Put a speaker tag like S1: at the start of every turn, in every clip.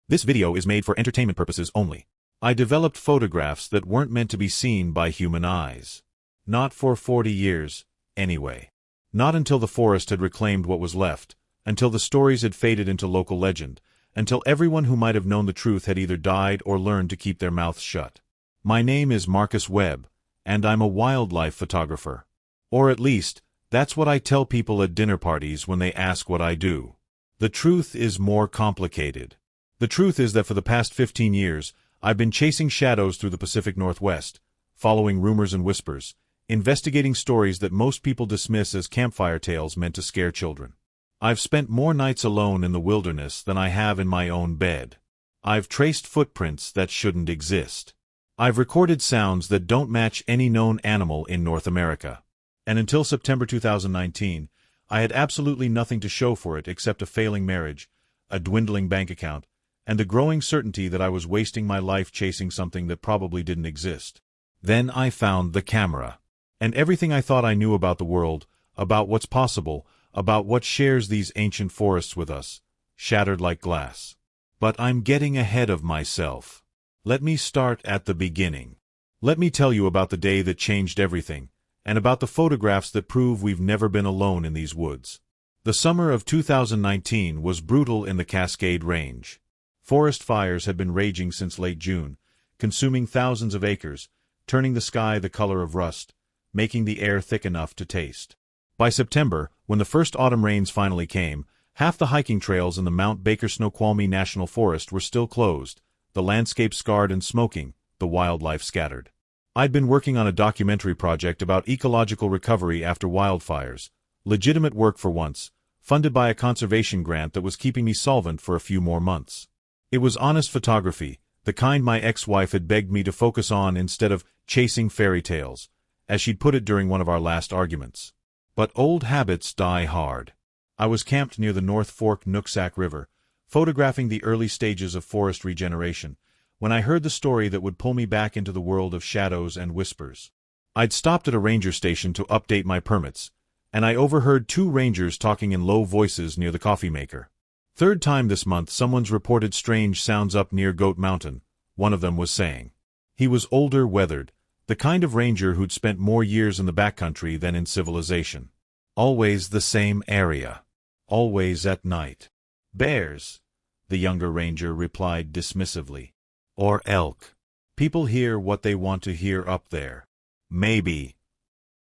S1: This video is made for entertainment purposes only. I developed photographs that weren't meant to be seen by human eyes. Not for 40 years, anyway. Not until the forest had reclaimed what was left, until the stories had faded into local legend, until everyone who might have known the truth had either died or learned to keep their mouths shut. My name is Marcus Webb, and I'm a wildlife photographer. Or at least, that's what I tell people at dinner parties when they ask what I do. The truth is more complicated. The truth is that for the past 15 years, I've been chasing shadows through the Pacific Northwest, following rumors and whispers, investigating stories that most people dismiss as campfire tales meant to scare children. I've spent more nights alone in the wilderness than I have in my own bed. I've traced footprints that shouldn't exist. I've recorded sounds that don't match any known animal in North America. And until September 2019, I had absolutely nothing to show for it except a failing marriage, a dwindling bank account, and the growing certainty that I was wasting my life chasing something that probably didn't exist. Then I found the camera. And everything I thought I knew about the world, about what's possible, about what shares these ancient forests with us, shattered like glass. But I'm getting ahead of myself. Let me start at the beginning. Let me tell you about the day that changed everything, and about the photographs that prove we've never been alone in these woods. The summer of 2019 was brutal in the Cascade Range. Forest fires had been raging since late June, consuming thousands of acres, turning the sky the color of rust, making the air thick enough to taste. By September, when the first autumn rains finally came, half the hiking trails in the Mount Baker Snoqualmie National Forest were still closed, the landscape scarred and smoking, the wildlife scattered. I'd been working on a documentary project about ecological recovery after wildfires, legitimate work for once, funded by a conservation grant that was keeping me solvent for a few more months. It was honest photography, the kind my ex-wife had begged me to focus on instead of chasing fairy tales, as she'd put it during one of our last arguments. But old habits die hard. I was camped near the North Fork Nooksack River, photographing the early stages of forest regeneration, when I heard the story that would pull me back into the world of shadows and whispers. I'd stopped at a ranger station to update my permits, and I overheard two rangers talking in low voices near the coffee maker. Third time this month someone's reported strange sounds up near Goat Mountain, one of them was saying. He was older, weathered, the kind of ranger who'd spent more years in the backcountry than in civilization. Always the same area. Always at night. Bears, the younger ranger replied dismissively. Or elk. People hear what they want to hear up there. Maybe.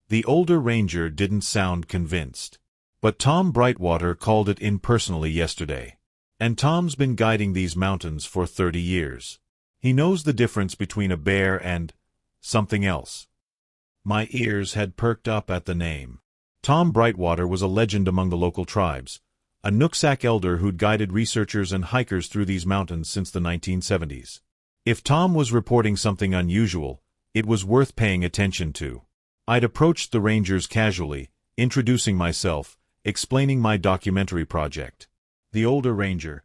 S1: The older ranger didn't sound convinced. But Tom Brightwater called it in personally yesterday. And Tom's been guiding these mountains for 30 years. He knows the difference between a bear and something else. My ears had perked up at the name. Tom Brightwater was a legend among the local tribes, a Nooksack elder who'd guided researchers and hikers through these mountains since the 1970s. If Tom was reporting something unusual, it was worth paying attention to. I'd approached the rangers casually, introducing myself, explaining my documentary project. The older ranger,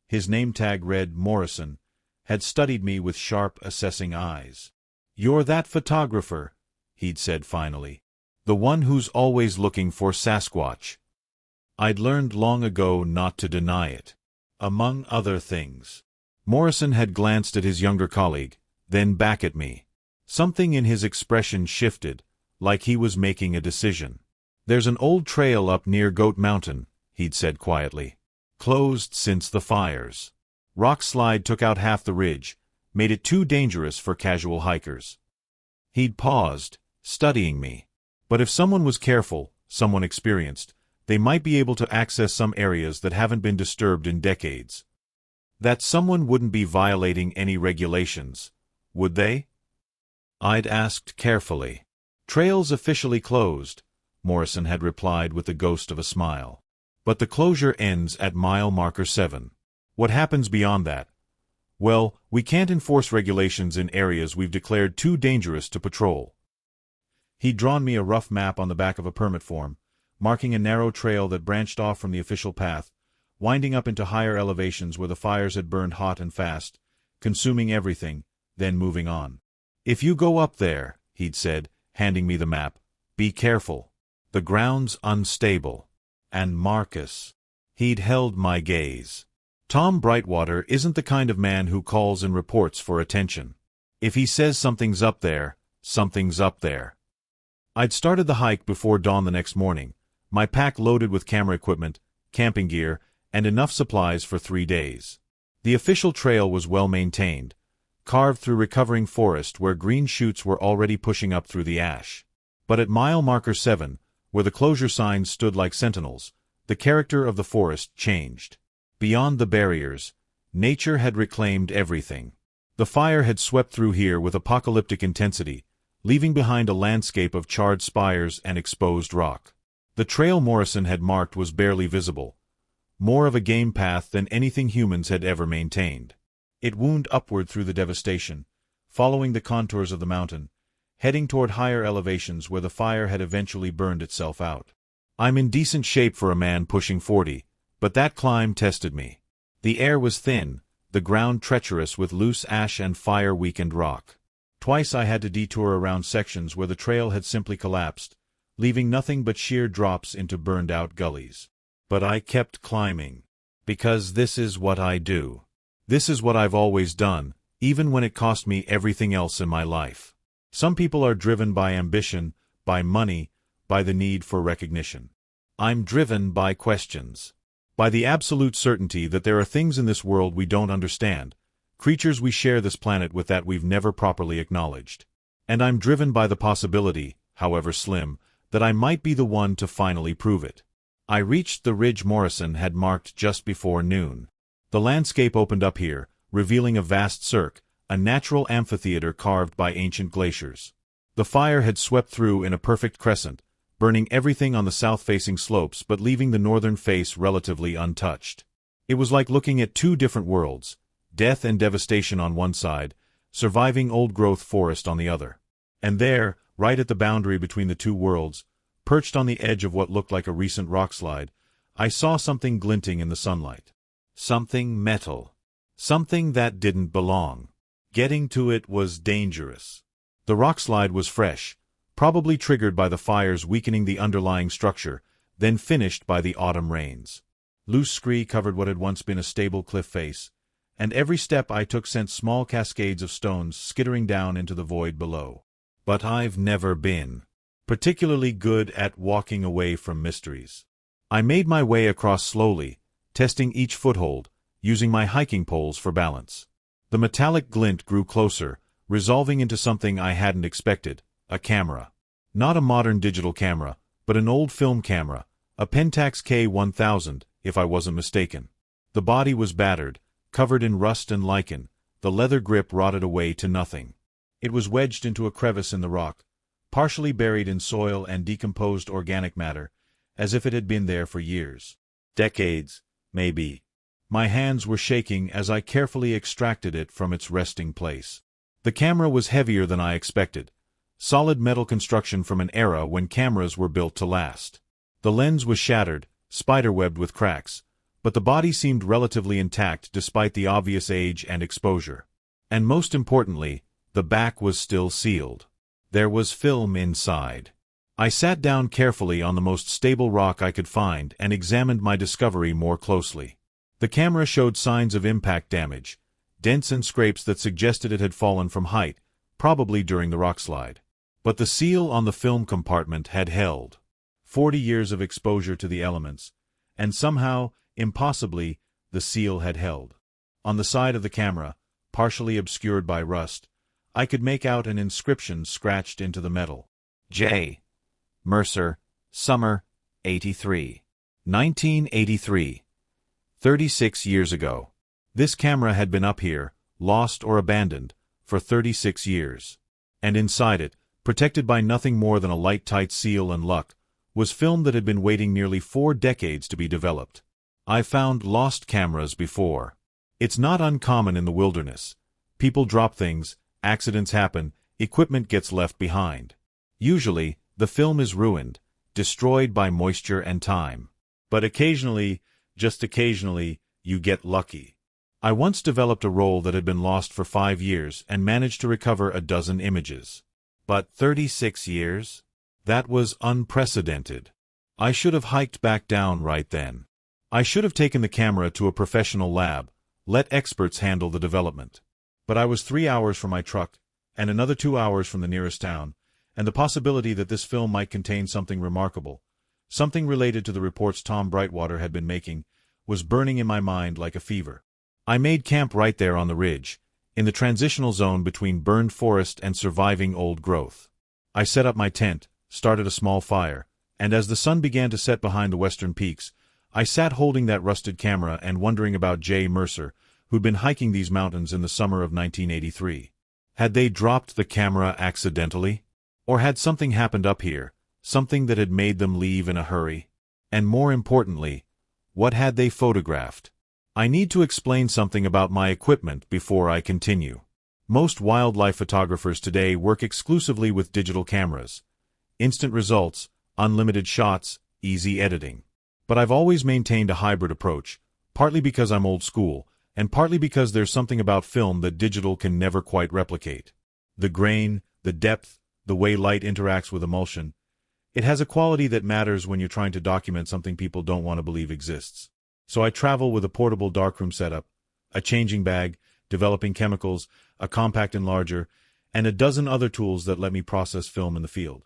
S1: his name tag read Morrison, had studied me with sharp, assessing eyes. "You're that photographer," he'd said finally. "The one who's always looking for Sasquatch." I'd learned long ago not to deny it. Among other things. Morrison had glanced at his younger colleague, then back at me. Something in his expression shifted, like he was making a decision. "There's an old trail up near Goat Mountain," he'd said quietly. "Closed since the fires. Rock slide took out half the ridge, made it too dangerous for casual hikers." He'd paused, studying me. But if someone was careful, someone experienced, they might be able to access some areas that haven't been disturbed in decades. That someone wouldn't be violating any regulations, would they? I'd asked carefully. "Trails officially closed," Morrison had replied with the ghost of a smile. "But the closure ends at mile marker 7. What happens beyond that? Well, we can't enforce regulations in areas we've declared too dangerous to patrol." He'd drawn me a rough map on the back of a permit form, marking a narrow trail that branched off from the official path, winding up into higher elevations where the fires had burned hot and fast, consuming everything, then moving on. "If you go up there," he'd said, handing me the map, "be careful. The ground's unstable." And Marcus. He'd held my gaze. Tom Brightwater isn't the kind of man who calls and reports for attention. If he says something's up there, something's up there. I'd started the hike before dawn the next morning, my pack loaded with camera equipment, camping gear, and enough supplies for 3 days. The official trail was well maintained, carved through recovering forest where green shoots were already pushing up through the ash. But at mile marker 7, where the closure signs stood like sentinels, the character of the forest changed. Beyond the barriers, nature had reclaimed everything. The fire had swept through here with apocalyptic intensity, leaving behind a landscape of charred spires and exposed rock. The trail Morrison had marked was barely visible, more of a game path than anything humans had ever maintained. It wound upward through the devastation, following the contours of the mountain, heading toward higher elevations where the fire had eventually burned itself out. I'm in decent shape for a man pushing 40, but that climb tested me. The air was thin, the ground treacherous with loose ash and fire-weakened rock. Twice I had to detour around sections where the trail had simply collapsed, leaving nothing but sheer drops into burned-out gullies. But I kept climbing. Because this is what I do. This is what I've always done, even when it cost me everything else in my life. Some people are driven by ambition, by money, by the need for recognition. I'm driven by questions. By the absolute certainty that there are things in this world we don't understand, creatures we share this planet with that we've never properly acknowledged. And I'm driven by the possibility, however slim, that I might be the one to finally prove it. I reached the ridge Morrison had marked just before noon. The landscape opened up here, revealing a vast cirque, a natural amphitheater carved by ancient glaciers. The fire had swept through in a perfect crescent, burning everything on the south-facing slopes but leaving the northern face relatively untouched. It was like looking at 2 different worlds, death and devastation on one side, surviving old-growth forest on the other. And there, right at the boundary between the 2 worlds, perched on the edge of what looked like a recent rockslide, I saw something glinting in the sunlight. Something metal. Something that didn't belong. Getting to it was dangerous. The rockslide was fresh, probably triggered by the fires weakening the underlying structure, then finished by the autumn rains. Loose scree covered what had once been a stable cliff face, and every step I took sent small cascades of stones skittering down into the void below. But I've never been particularly good at walking away from mysteries. I made my way across slowly, testing each foothold, using my hiking poles for balance. The metallic glint grew closer, resolving into something I hadn't expected, a camera. Not a modern digital camera, but an old film camera, a Pentax K1000, if I wasn't mistaken. The body was battered, covered in rust and lichen, the leather grip rotted away to nothing. It was wedged into a crevice in the rock, partially buried in soil and decomposed organic matter, as if it had been there for years. Decades, maybe. My hands were shaking as I carefully extracted it from its resting place. The camera was heavier than I expected, solid metal construction from an era when cameras were built to last. The lens was shattered, spiderwebbed with cracks, but the body seemed relatively intact despite the obvious age and exposure. And most importantly, the back was still sealed. There was film inside. I sat down carefully on the most stable rock I could find and examined my discovery more closely. The camera showed signs of impact damage, dents and scrapes that suggested it had fallen from height, probably during the rockslide. But the seal on the film compartment had held. 40 years of exposure to the elements, and somehow, impossibly, the seal had held. On the side of the camera, partially obscured by rust, I could make out an inscription scratched into the metal. J. Mercer, Summer, 83. 1983. 36 years ago. This camera had been up here, lost or abandoned, for 36 years. And inside it, protected by nothing more than a light-tight seal and luck, was film that had been waiting nearly 4 decades to be developed. I've found lost cameras before. It's not uncommon in the wilderness. People drop things, accidents happen, equipment gets left behind. Usually, the film is ruined, destroyed by moisture and time. But occasionally, just occasionally, you get lucky. I once developed a roll that had been lost for 5 years and managed to recover a dozen images. But 36 years? That was unprecedented. I should have hiked back down right then. I should have taken the camera to a professional lab, let experts handle the development. But I was 3 hours from my truck, and another 2 hours from the nearest town, and the possibility that this film might contain something remarkable, something related to the reports Tom Brightwater had been making, was burning in my mind like a fever. I made camp right there on the ridge, in the transitional zone between burned forest and surviving old growth. I set up my tent, started a small fire, and as the sun began to set behind the western peaks, I sat holding that rusted camera and wondering about Jay Mercer, who'd been hiking these mountains in the summer of 1983. Had they dropped the camera accidentally? Or had something happened up here, something that had made them leave in a hurry? And more importantly, what had they photographed? I need to explain something about my equipment before I continue. Most wildlife photographers today work exclusively with digital cameras. Instant results, unlimited shots, easy editing. But I've always maintained a hybrid approach, partly because I'm old school, and partly because there's something about film that digital can never quite replicate. The grain, the depth, the way light interacts with emulsion. It has a quality that matters when you're trying to document something people don't want to believe exists. So I travel with a portable darkroom setup, a changing bag, developing chemicals, a compact enlarger, and a dozen other tools that let me process film in the field.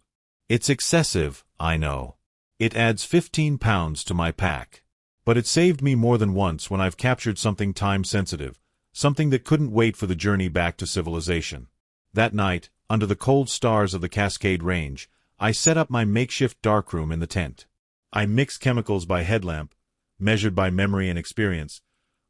S1: It's excessive, I know. It adds 15 pounds to my pack. But it saved me more than once when I've captured something time-sensitive, something that couldn't wait for the journey back to civilization. That night, under the cold stars of the Cascade Range, I set up my makeshift darkroom in the tent. I mixed chemicals by headlamp, measured by memory and experience,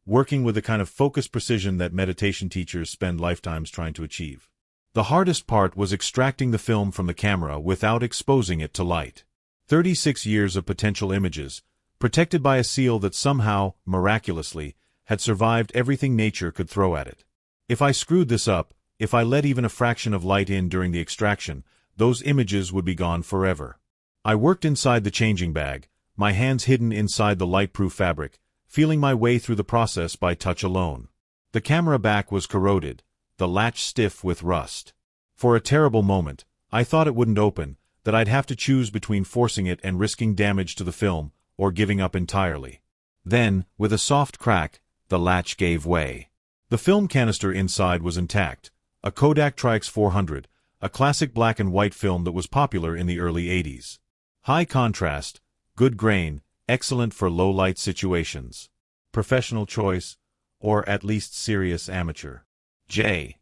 S1: working with the kind of focused precision that meditation teachers spend lifetimes trying to achieve. The hardest part was extracting the film from the camera without exposing it to light. 36 years of potential images, protected by a seal that somehow, miraculously, had survived everything nature could throw at it. If I screwed this up, if I let even a fraction of light in during the extraction, those images would be gone forever. I worked inside the changing bag, my hands hidden inside the light-proof fabric, feeling my way through the process by touch alone. The camera back was corroded, the latch stiff with rust. For a terrible moment, I thought it wouldn't open, that I'd have to choose between forcing it and risking damage to the film, or giving up entirely. Then, with a soft crack, the latch gave way. The film canister inside was intact, a Kodak Tri-X 400, a classic black and white film that was popular in the early 80s. High contrast, good grain, excellent for low-light situations. Professional choice, or at least serious amateur. J.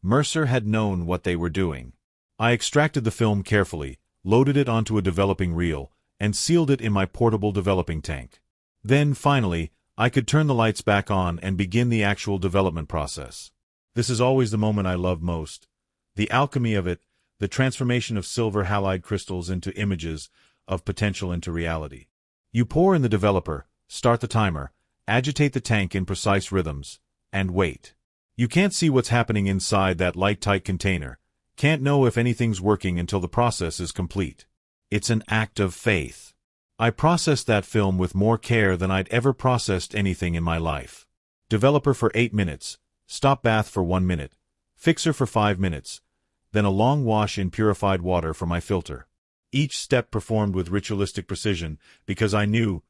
S1: Mercer had known what they were doing. I extracted the film carefully, loaded it onto a developing reel, and sealed it in my portable developing tank. Then, finally, I could turn the lights back on and begin the actual development process. This is always the moment I love most. The alchemy of it, the transformation of silver halide crystals into images, of potential into reality. You pour in the developer, start the timer, agitate the tank in precise rhythms, and wait. You can't see what's happening inside that light-tight container, can't know if anything's working until the process is complete. It's an act of faith. I processed that film with more care than I'd ever processed anything in my life. Developer for 8 minutes, stop bath for 1 minute, fixer for 5 minutes, then a long wash in purified water for my filter. Each step performed with ritualistic precision, because I knew,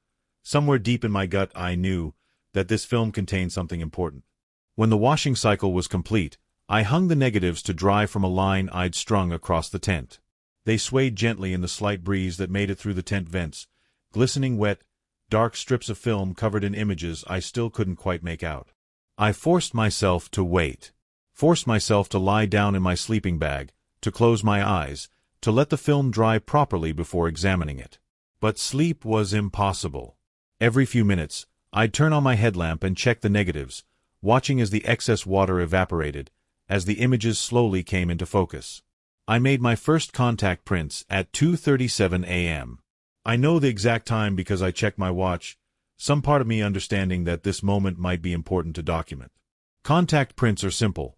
S1: somewhere deep in my gut I knew, that this film contained something important. When the washing cycle was complete, I hung the negatives to dry from a line I'd strung across the tent. They swayed gently in the slight breeze that made it through the tent vents, glistening wet, dark strips of film covered in images I still couldn't quite make out. I forced myself to wait. Forced myself to lie down in my sleeping bag, to close my eyes, to let the film dry properly before examining it. But sleep was impossible. Every few minutes, I'd turn on my headlamp and check the negatives, watching as the excess water evaporated, as the images slowly came into focus. I made my first contact prints at 2:37 a.m. I know the exact time because I checked my watch, some part of me understanding that this moment might be important to document. Contact prints are simple.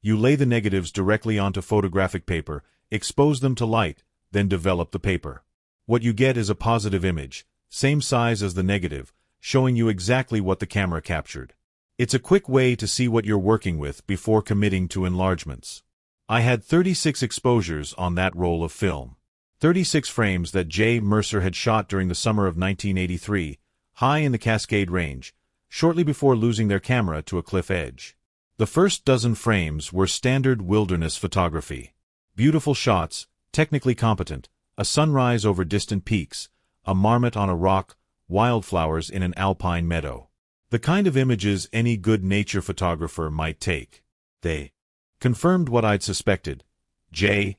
S1: You lay the negatives directly onto photographic paper, expose them to light, then develop the paper. What you get is a positive image, same size as the negative, showing you exactly what the camera captured. It's a quick way to see what you're working with before committing to enlargements. I had 36 exposures on that roll of film. 36 frames that Jay Mercer had shot during the summer of 1983, high in the Cascade Range, shortly before losing their camera to a cliff edge. The first dozen frames were standard wilderness photography. Beautiful shots, technically competent, a sunrise over distant peaks, a marmot on a rock, wildflowers in an alpine meadow. The kind of images any good nature photographer might take. They confirmed what I'd suspected. J.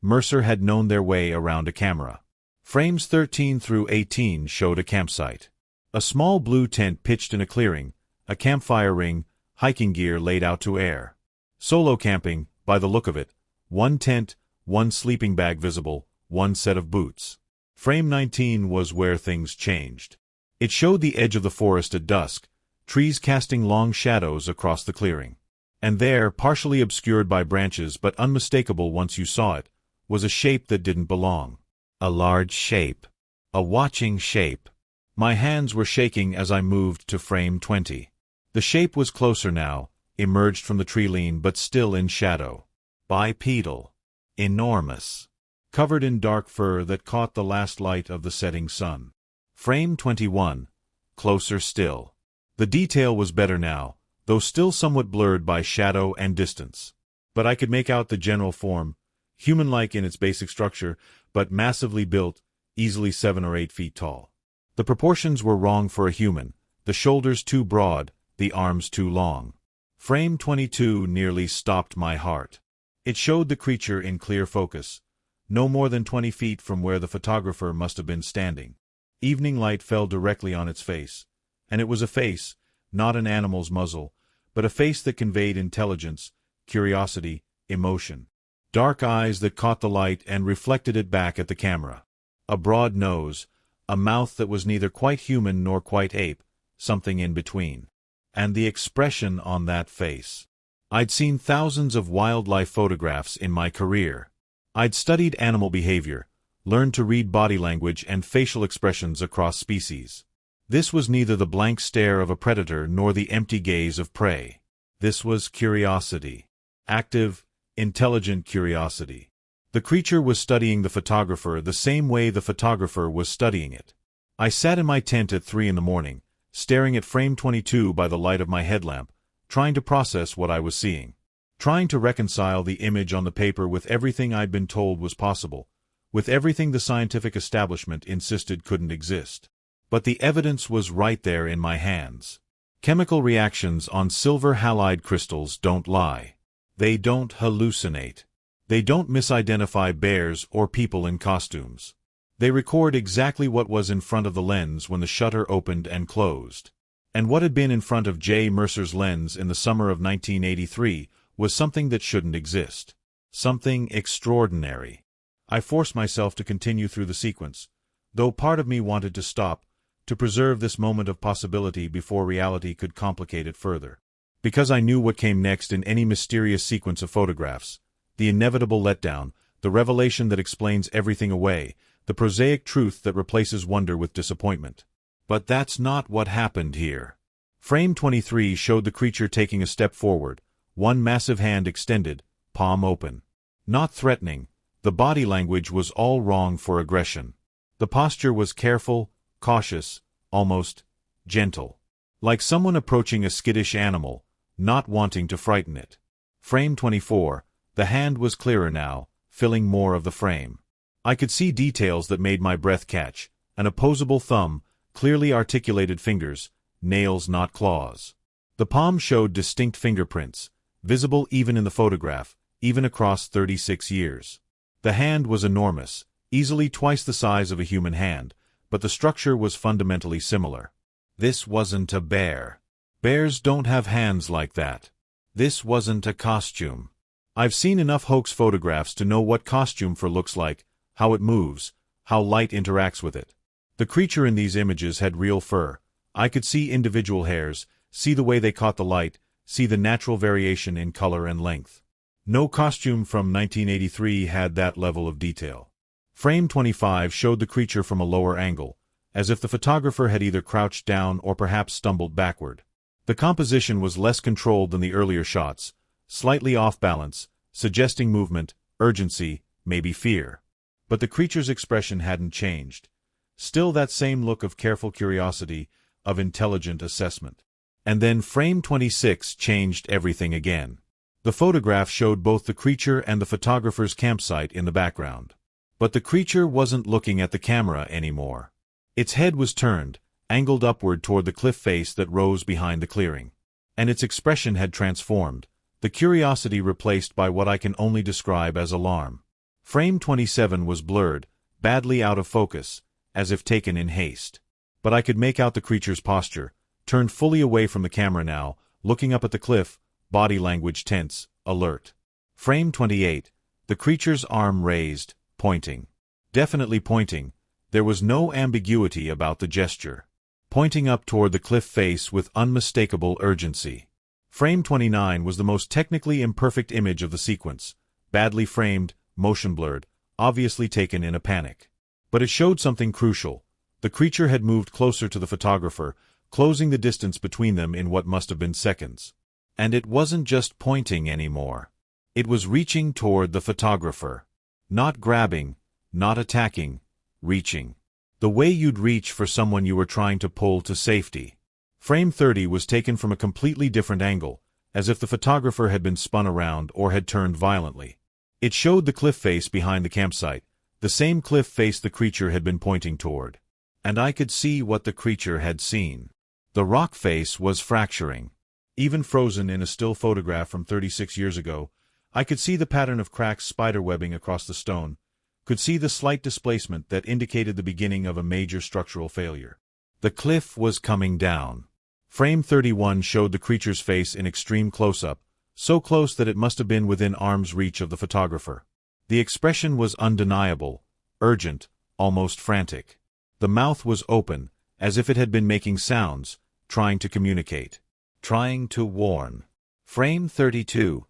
S1: Mercer had known their way around a camera. Frames 13 through 18 showed a campsite. A small blue tent pitched in a clearing, a campfire ring, hiking gear laid out to air. Solo camping, by the look of it. One tent, one sleeping bag visible, one set of boots. Frame 19 was where things changed. It showed the edge of the forest at dusk, trees casting long shadows across the clearing. And there, partially obscured by branches but unmistakable once you saw it, was a shape that didn't belong. A large shape. A watching shape. My hands were shaking as I moved to frame 20. The shape was closer now, emerged from the tree lean but still in shadow. Bipedal. Enormous. Covered in dark fur that caught the last light of the setting sun. Frame 21. Closer still. The detail was better now, though still somewhat blurred by shadow and distance. But I could make out the general form, human-like in its basic structure, but massively built, easily 7 or 8 feet tall. The proportions were wrong for a human, the shoulders too broad, the arms too long. Frame 22 nearly stopped my heart. It showed the creature in clear focus, no more than 20 feet from where the photographer must have been standing. Evening light fell directly on its face, and it was a face, not an animal's muzzle, but a face that conveyed intelligence, curiosity, emotion. Dark eyes that caught the light and reflected it back at the camera. A broad nose, a mouth that was neither quite human nor quite ape, something in between. And the expression on that face. I'd seen thousands of wildlife photographs in my career. I'd studied animal behavior, learned to read body language and facial expressions across species. This was neither the blank stare of a predator nor the empty gaze of prey. This was curiosity. Active, intelligent curiosity. The creature was studying the photographer the same way the photographer was studying it. I sat in my tent at 3 in the morning, staring at frame 22 by the light of my headlamp, trying to process what I was seeing. Trying to reconcile the image on the paper with everything I'd been told was possible, with everything the scientific establishment insisted couldn't exist. But the evidence was right there in my hands. Chemical reactions on silver halide crystals don't lie. They don't hallucinate. They don't misidentify bears or people in costumes. They record exactly what was in front of the lens when the shutter opened and closed. And what had been in front of J. Mercer's lens in the summer of 1983 was something that shouldn't exist. Something extraordinary. I forced myself to continue through the sequence, though part of me wanted to stop, to preserve this moment of possibility before reality could complicate it further. Because I knew what came next in any mysterious sequence of photographs, the inevitable letdown, the revelation that explains everything away, the prosaic truth that replaces wonder with disappointment. But that's not what happened here. Frame 23 showed the creature taking a step forward, one massive hand extended, palm open. Not threatening, the body language was all wrong for aggression. The posture was careful, cautious, almost gentle. Like someone approaching a skittish animal, not wanting to frighten it. Frame 24, the hand was clearer now, filling more of the frame. I could see details that made my breath catch, an opposable thumb, clearly articulated fingers, nails not claws. The palm showed distinct fingerprints, visible even in the photograph, even across 36 years. The hand was enormous, easily twice the size of a human hand, but the structure was fundamentally similar. This wasn't a bear. Bears don't have hands like that. This wasn't a costume. I've seen enough hoax photographs to know what costume fur looks like, how it moves, how light interacts with it. The creature in these images had real fur. I could see individual hairs, see the way they caught the light, see the natural variation in color and length. No costume from 1983 had that level of detail. Frame 25 showed the creature from a lower angle, as if the photographer had either crouched down or perhaps stumbled backward. The composition was less controlled than the earlier shots, slightly off balance, suggesting movement, urgency, maybe fear. But the creature's expression hadn't changed. Still that same look of careful curiosity, of intelligent assessment. And then frame 26 changed everything again. The photograph showed both the creature and the photographer's campsite in the background. But the creature wasn't looking at the camera anymore. Its head was turned, angled upward toward the cliff face that rose behind the clearing. And its expression had transformed, the curiosity replaced by what I can only describe as alarm. Frame 27 was blurred, badly out of focus, as if taken in haste. But I could make out the creature's posture, turned fully away from the camera now, looking up at the cliff, body language tense, alert. Frame 28, the creature's arm raised, pointing. Definitely pointing, there was no ambiguity about the gesture. Pointing up toward the cliff face with unmistakable urgency. Frame 29 was the most technically imperfect image of the sequence, badly framed, motion blurred, obviously taken in a panic. But it showed something crucial. The creature had moved closer to the photographer, closing the distance between them in what must have been seconds. And it wasn't just pointing anymore. It was reaching toward the photographer. Not grabbing, not attacking, reaching. The way you'd reach for someone you were trying to pull to safety. Frame 30 was taken from a completely different angle, as if the photographer had been spun around or had turned violently. It showed the cliff face behind the campsite, the same cliff face the creature had been pointing toward. And I could see what the creature had seen. The rock face was fracturing. Even frozen in a still photograph from 36 years ago, I could see the pattern of cracks spiderwebbing across the stone, could see the slight displacement that indicated the beginning of a major structural failure. The cliff was coming down. Frame 31 showed the creature's face in extreme close-up, so close that it must have been within arm's reach of the photographer. The expression was undeniable, urgent, almost frantic. The mouth was open, as if it had been making sounds, trying to communicate. Trying to warn. Frame 32.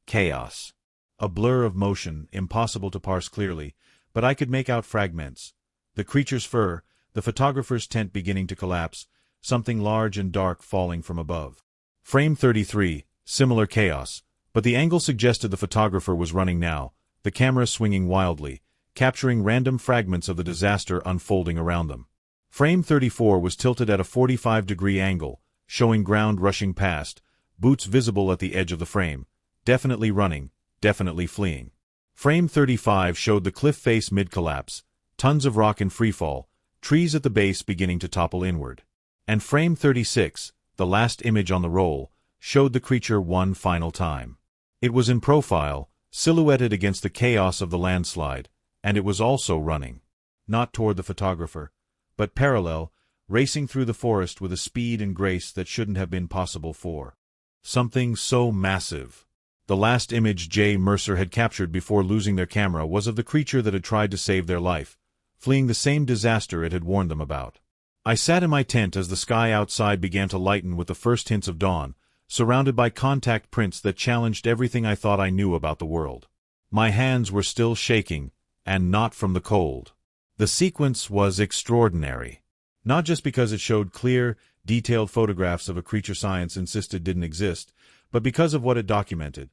S1: Chaos. A blur of motion, impossible to parse clearly, but I could make out fragments. The creature's fur, the photographer's tent beginning to collapse, something large and dark falling from above. Frame 33. Similar chaos, but the angle suggested the photographer was running now, the camera swinging wildly, capturing random fragments of the disaster unfolding around them. Frame 34 was tilted at a 45-degree angle, showing ground rushing past, boots visible at the edge of the frame, definitely running, definitely fleeing. Frame 35 showed the cliff face mid-collapse, tons of rock in freefall, trees at the base beginning to topple inward. And frame 36, the last image on the roll, showed the creature one final time. It was in profile, silhouetted against the chaos of the landslide, and it was also running. Not toward the photographer, but parallel, racing through the forest with a speed and grace that shouldn't have been possible for something so massive. The last image Jay Mercer had captured before losing their camera was of the creature that had tried to save their life, fleeing the same disaster it had warned them about. I sat in my tent as the sky outside began to lighten with the first hints of dawn, surrounded by contact prints that challenged everything I thought I knew about the world. My hands were still shaking, and not from the cold. The sequence was extraordinary. Not just because it showed clear, detailed photographs of a creature science insisted didn't exist, but because of what it documented.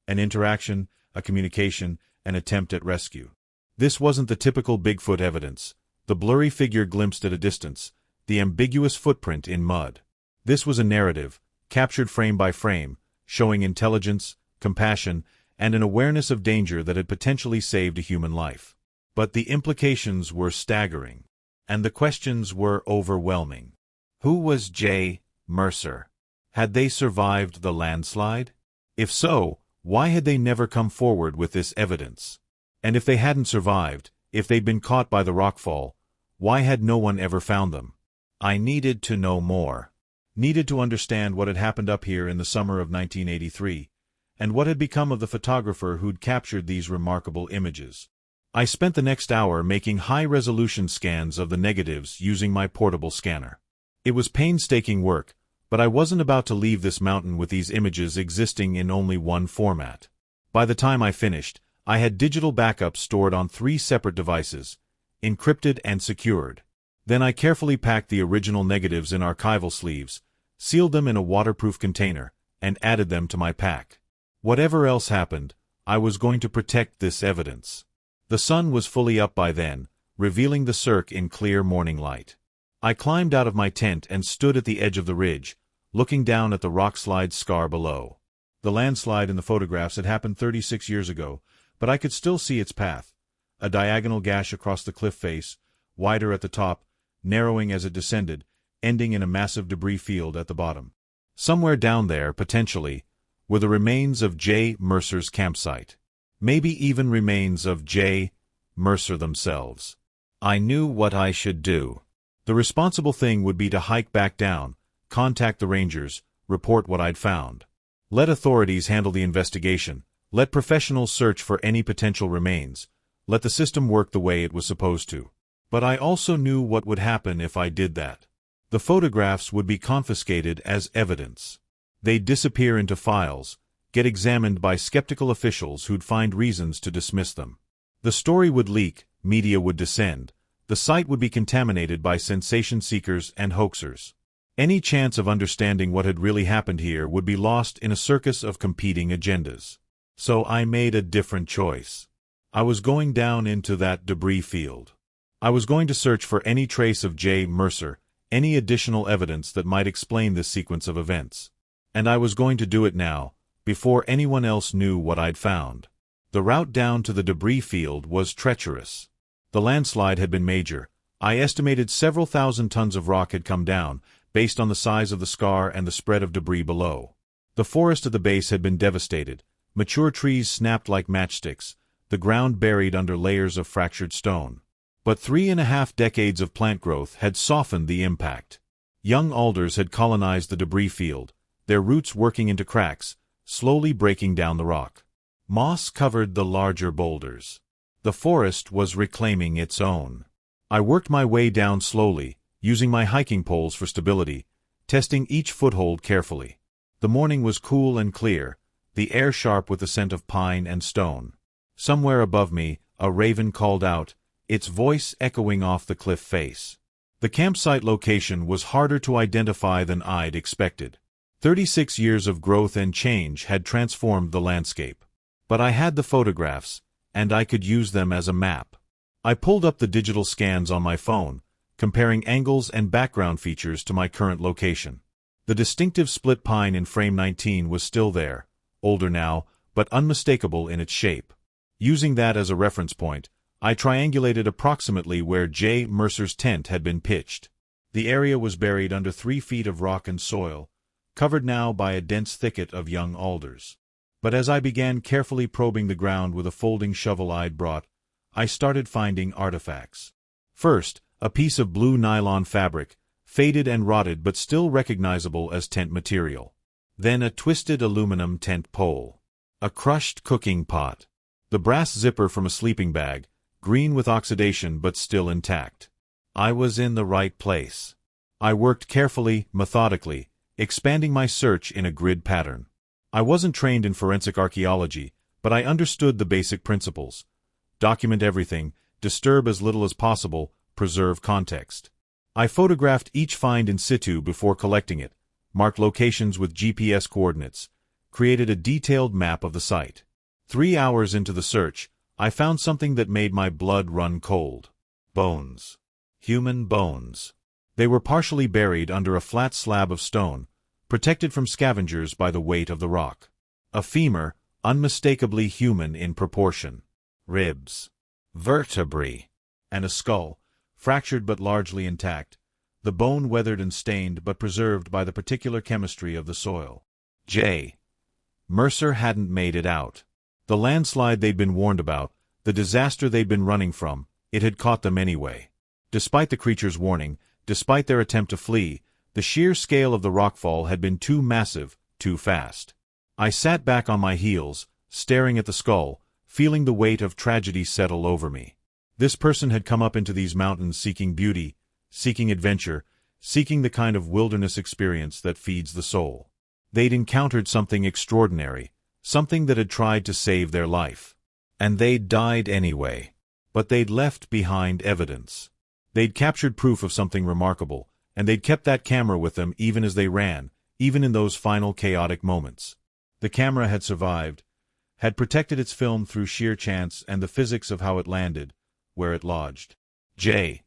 S1: An interaction, a communication, an attempt at rescue. This wasn't the typical Bigfoot evidence, the blurry figure glimpsed at a distance, the ambiguous footprint in mud. This was a narrative, captured frame by frame, showing intelligence, compassion, and an awareness of danger that had potentially saved a human life. But the implications were staggering. And the questions were overwhelming. Who was Jay Mercer? Had they survived the landslide? If so, why had they never come forward with this evidence? And if they hadn't survived, if they'd been caught by the rockfall, why had no one ever found them? I needed to know more. Needed to understand what had happened up here in the summer of 1983, and what had become of the photographer who'd captured these remarkable images. I spent the next hour making high-resolution scans of the negatives using my portable scanner. It was painstaking work, but I wasn't about to leave this mountain with these images existing in only one format. By the time I finished, I had digital backups stored on 3 separate devices, encrypted and secured. Then I carefully packed the original negatives in archival sleeves, sealed them in a waterproof container, and added them to my pack. Whatever else happened, I was going to protect this evidence. The sun was fully up by then, revealing the cirque in clear morning light. I climbed out of my tent and stood at the edge of the ridge, looking down at the rockslide scar below. The landslide in the photographs had happened 36 years ago, but I could still see its path. A diagonal gash across the cliff face, wider at the top, narrowing as it descended, ending in a massive debris field at the bottom. Somewhere down there, potentially, were the remains of J. Mercer's campsite. Maybe even remains of J. Mercer themselves. I knew what I should do. The responsible thing would be to hike back down, contact the rangers, report what I'd found. Let authorities handle the investigation. Let professionals search for any potential remains. Let the system work the way it was supposed to. But I also knew what would happen if I did that. The photographs would be confiscated as evidence. They'd disappear into files, get examined by skeptical officials who'd find reasons to dismiss them. The story would leak, media would descend. The site would be contaminated by sensation seekers and hoaxers. Any chance of understanding what had really happened here would be lost in a circus of competing agendas. So I made a different choice. I was going down into that debris field. I was going to search for any trace of J. Mercer, any additional evidence that might explain this sequence of events. And I was going to do it now, before anyone else knew what I'd found. The route down to the debris field was treacherous. The landslide had been major. I estimated several thousand tons of rock had come down, based on the size of the scar and the spread of debris below. The forest at the base had been devastated. Mature trees snapped like matchsticks, the ground buried under layers of fractured stone. But 3.5 decades of plant growth had softened the impact. Young alders had colonized the debris field, their roots working into cracks, slowly breaking down the rock. Moss covered the larger boulders. The forest was reclaiming its own. I worked my way down slowly, using my hiking poles for stability, testing each foothold carefully. The morning was cool and clear, the air sharp with the scent of pine and stone. Somewhere above me, a raven called out, its voice echoing off the cliff face. The campsite location was harder to identify than I'd expected. 36 years of growth and change had transformed the landscape. But I had the photographs, and I could use them as a map. I pulled up the digital scans on my phone, comparing angles and background features to my current location. The distinctive split pine in frame 19 was still there, older now, but unmistakable in its shape. Using that as a reference point, I triangulated approximately where J. Mercer's tent had been pitched. The area was buried under 3 feet of rock and soil, covered now by a dense thicket of young alders. But as I began carefully probing the ground with a folding shovel I'd brought, I started finding artifacts. First, a piece of blue nylon fabric, faded and rotted but still recognizable as tent material. Then a twisted aluminum tent pole. A crushed cooking pot. The brass zipper from a sleeping bag, green with oxidation but still intact. I was in the right place. I worked carefully, methodically, expanding my search in a grid pattern. I wasn't trained in forensic archaeology, but I understood the basic principles. Document everything, disturb as little as possible, preserve context. I photographed each find in situ before collecting it, marked locations with GPS coordinates, created a detailed map of the site. 3 hours into the search, I found something that made my blood run cold. Bones. Human bones. They were partially buried under a flat slab of stone, protected from scavengers by the weight of the rock. A femur, unmistakably human in proportion. Ribs. Vertebrae. And a skull, fractured but largely intact, the bone weathered and stained but preserved by the particular chemistry of the soil. J. Mercer hadn't made it out. The landslide they'd been warned about, the disaster they'd been running from, it had caught them anyway. Despite the creature's warning, despite their attempt to flee, the sheer scale of the rockfall had been too massive, too fast. I sat back on my heels, staring at the skull, feeling the weight of tragedy settle over me. This person had come up into these mountains seeking beauty, seeking adventure, seeking the kind of wilderness experience that feeds the soul. They'd encountered something extraordinary, something that had tried to save their life. And they'd died anyway. But they'd left behind evidence. They'd captured proof of something remarkable, and they'd kept that camera with them even as they ran, even in those final chaotic moments. The camera had survived, had protected its film through sheer chance and the physics of how it landed, where it lodged. J.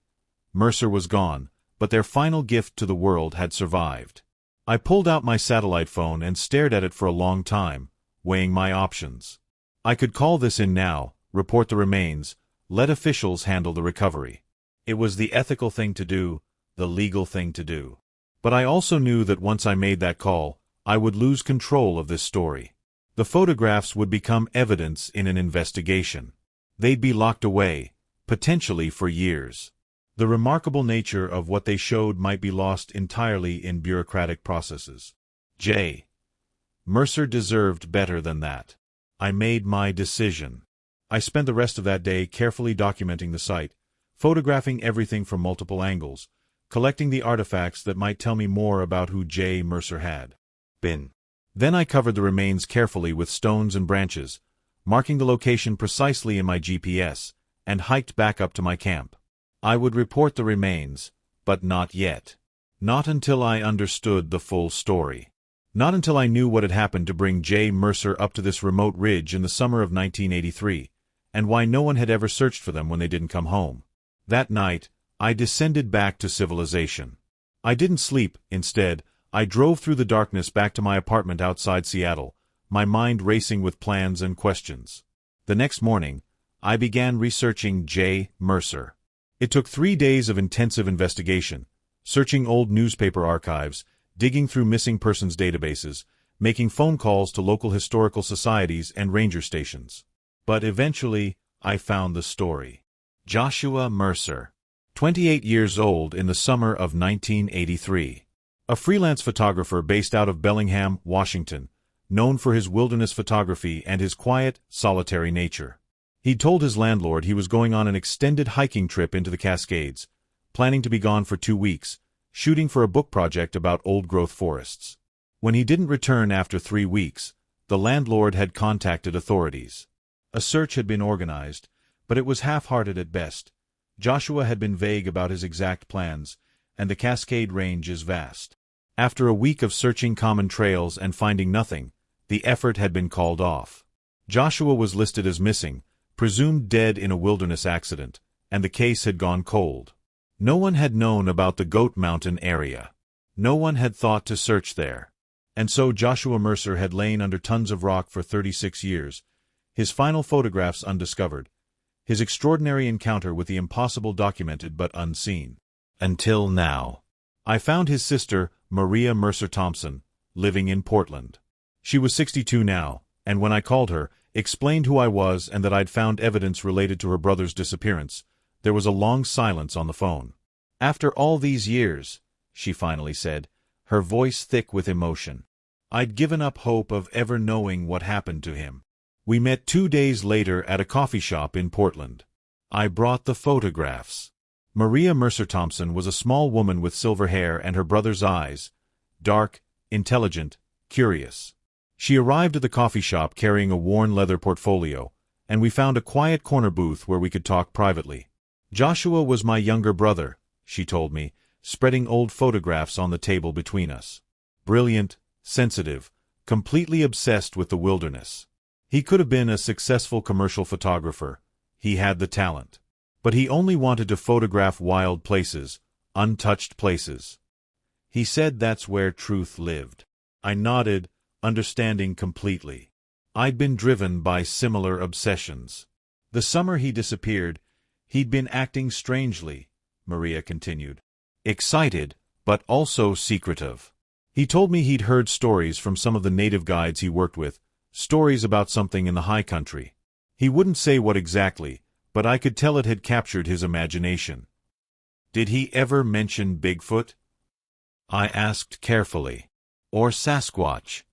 S1: Mercer was gone, but their final gift to the world had survived. I pulled out my satellite phone and stared at it for a long time, weighing my options. I could call this in now, report the remains, let officials handle the recovery. It was the ethical thing to do, the legal thing to do. But I also knew that once I made that call, I would lose control of this story. The photographs would become evidence in an investigation. They'd be locked away, potentially for years. The remarkable nature of what they showed might be lost entirely in bureaucratic processes. J. Mercer deserved better than that. I made my decision. I spent the rest of that day carefully documenting the site, photographing everything from multiple angles, collecting the artifacts that might tell me more about who J. Mercer had been. Then I covered the remains carefully with stones and branches, marking the location precisely in my GPS, and hiked back up to my camp. I would report the remains, but not yet. Not until I understood the full story. Not until I knew what had happened to bring J. Mercer up to this remote ridge in the summer of 1983, and why no one had ever searched for them when they didn't come home. That night, I descended back to civilization. I didn't sleep. Instead, I drove through the darkness back to my apartment outside Seattle, my mind racing with plans and questions. The next morning, I began researching J. Mercer. It took 3 days of intensive investigation, searching old newspaper archives, digging through missing persons databases, making phone calls to local historical societies and ranger stations. But eventually, I found the story. Joshua Mercer, 28 years old in the summer of 1983. A freelance photographer based out of Bellingham, Washington, known for his wilderness photography and his quiet, solitary nature. He'd told his landlord he was going on an extended hiking trip into the Cascades, planning to be gone for 2 weeks, shooting for a book project about old-growth forests. When he didn't return after 3 weeks, the landlord had contacted authorities. A search had been organized, but it was half-hearted at best. Joshua had been vague about his exact plans, and the Cascade Range is vast. After a week of searching common trails and finding nothing, the effort had been called off. Joshua was listed as missing, presumed dead in a wilderness accident, and the case had gone cold. No one had known about the Goat Mountain area. No one had thought to search there. And so Joshua Mercer had lain under tons of rock for 36 years, his final photographs undiscovered, his extraordinary encounter with the impossible documented but unseen. Until now. I found his sister, Maria Mercer Thompson, living in Portland. She was 62 now, and when I called her, explained who I was and that I'd found evidence related to her brother's disappearance, there was a long silence on the phone. After all these years, she finally said, her voice thick with emotion. I'd given up hope of ever knowing what happened to him. We met 2 days later at a coffee shop in Portland. I brought the photographs. Maria Mercer Thompson was a small woman with silver hair and her brother's eyes, dark, intelligent, curious. She arrived at the coffee shop carrying a worn leather portfolio, and we found a quiet corner booth where we could talk privately. Joshua was my younger brother, she told me, spreading old photographs on the table between us. Brilliant, sensitive, completely obsessed with the wilderness. He could have been a successful commercial photographer. He had the talent. But he only wanted to photograph wild places, untouched places. He said that's where truth lived. I nodded, understanding completely. I'd been driven by similar obsessions. The summer he disappeared, he'd been acting strangely, Maria continued. Excited, but also secretive. He told me he'd heard stories from some of the native guides he worked with, stories about something in the high country. He wouldn't say what exactly, but I could tell it had captured his imagination. Did he ever mention Bigfoot? I asked carefully. Or Sasquatch?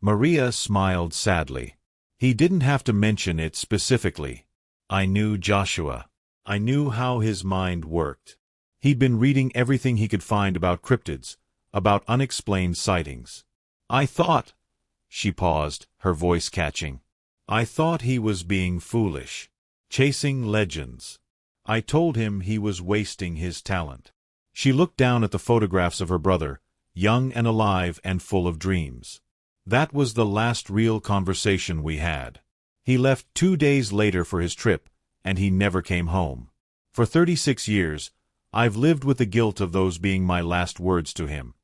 S1: Maria smiled sadly. He didn't have to mention it specifically. I knew Joshua. I knew how his mind worked. He'd been reading everything he could find about cryptids, about unexplained sightings. I thought, she paused, her voice catching. I thought he was being foolish. Chasing legends. I told him he was wasting his talent. She looked down at the photographs of her brother, young and alive and full of dreams. That was the last real conversation we had. He left 2 days later for his trip, and he never came home. For 36 years, I've lived with the guilt of those being my last words to him.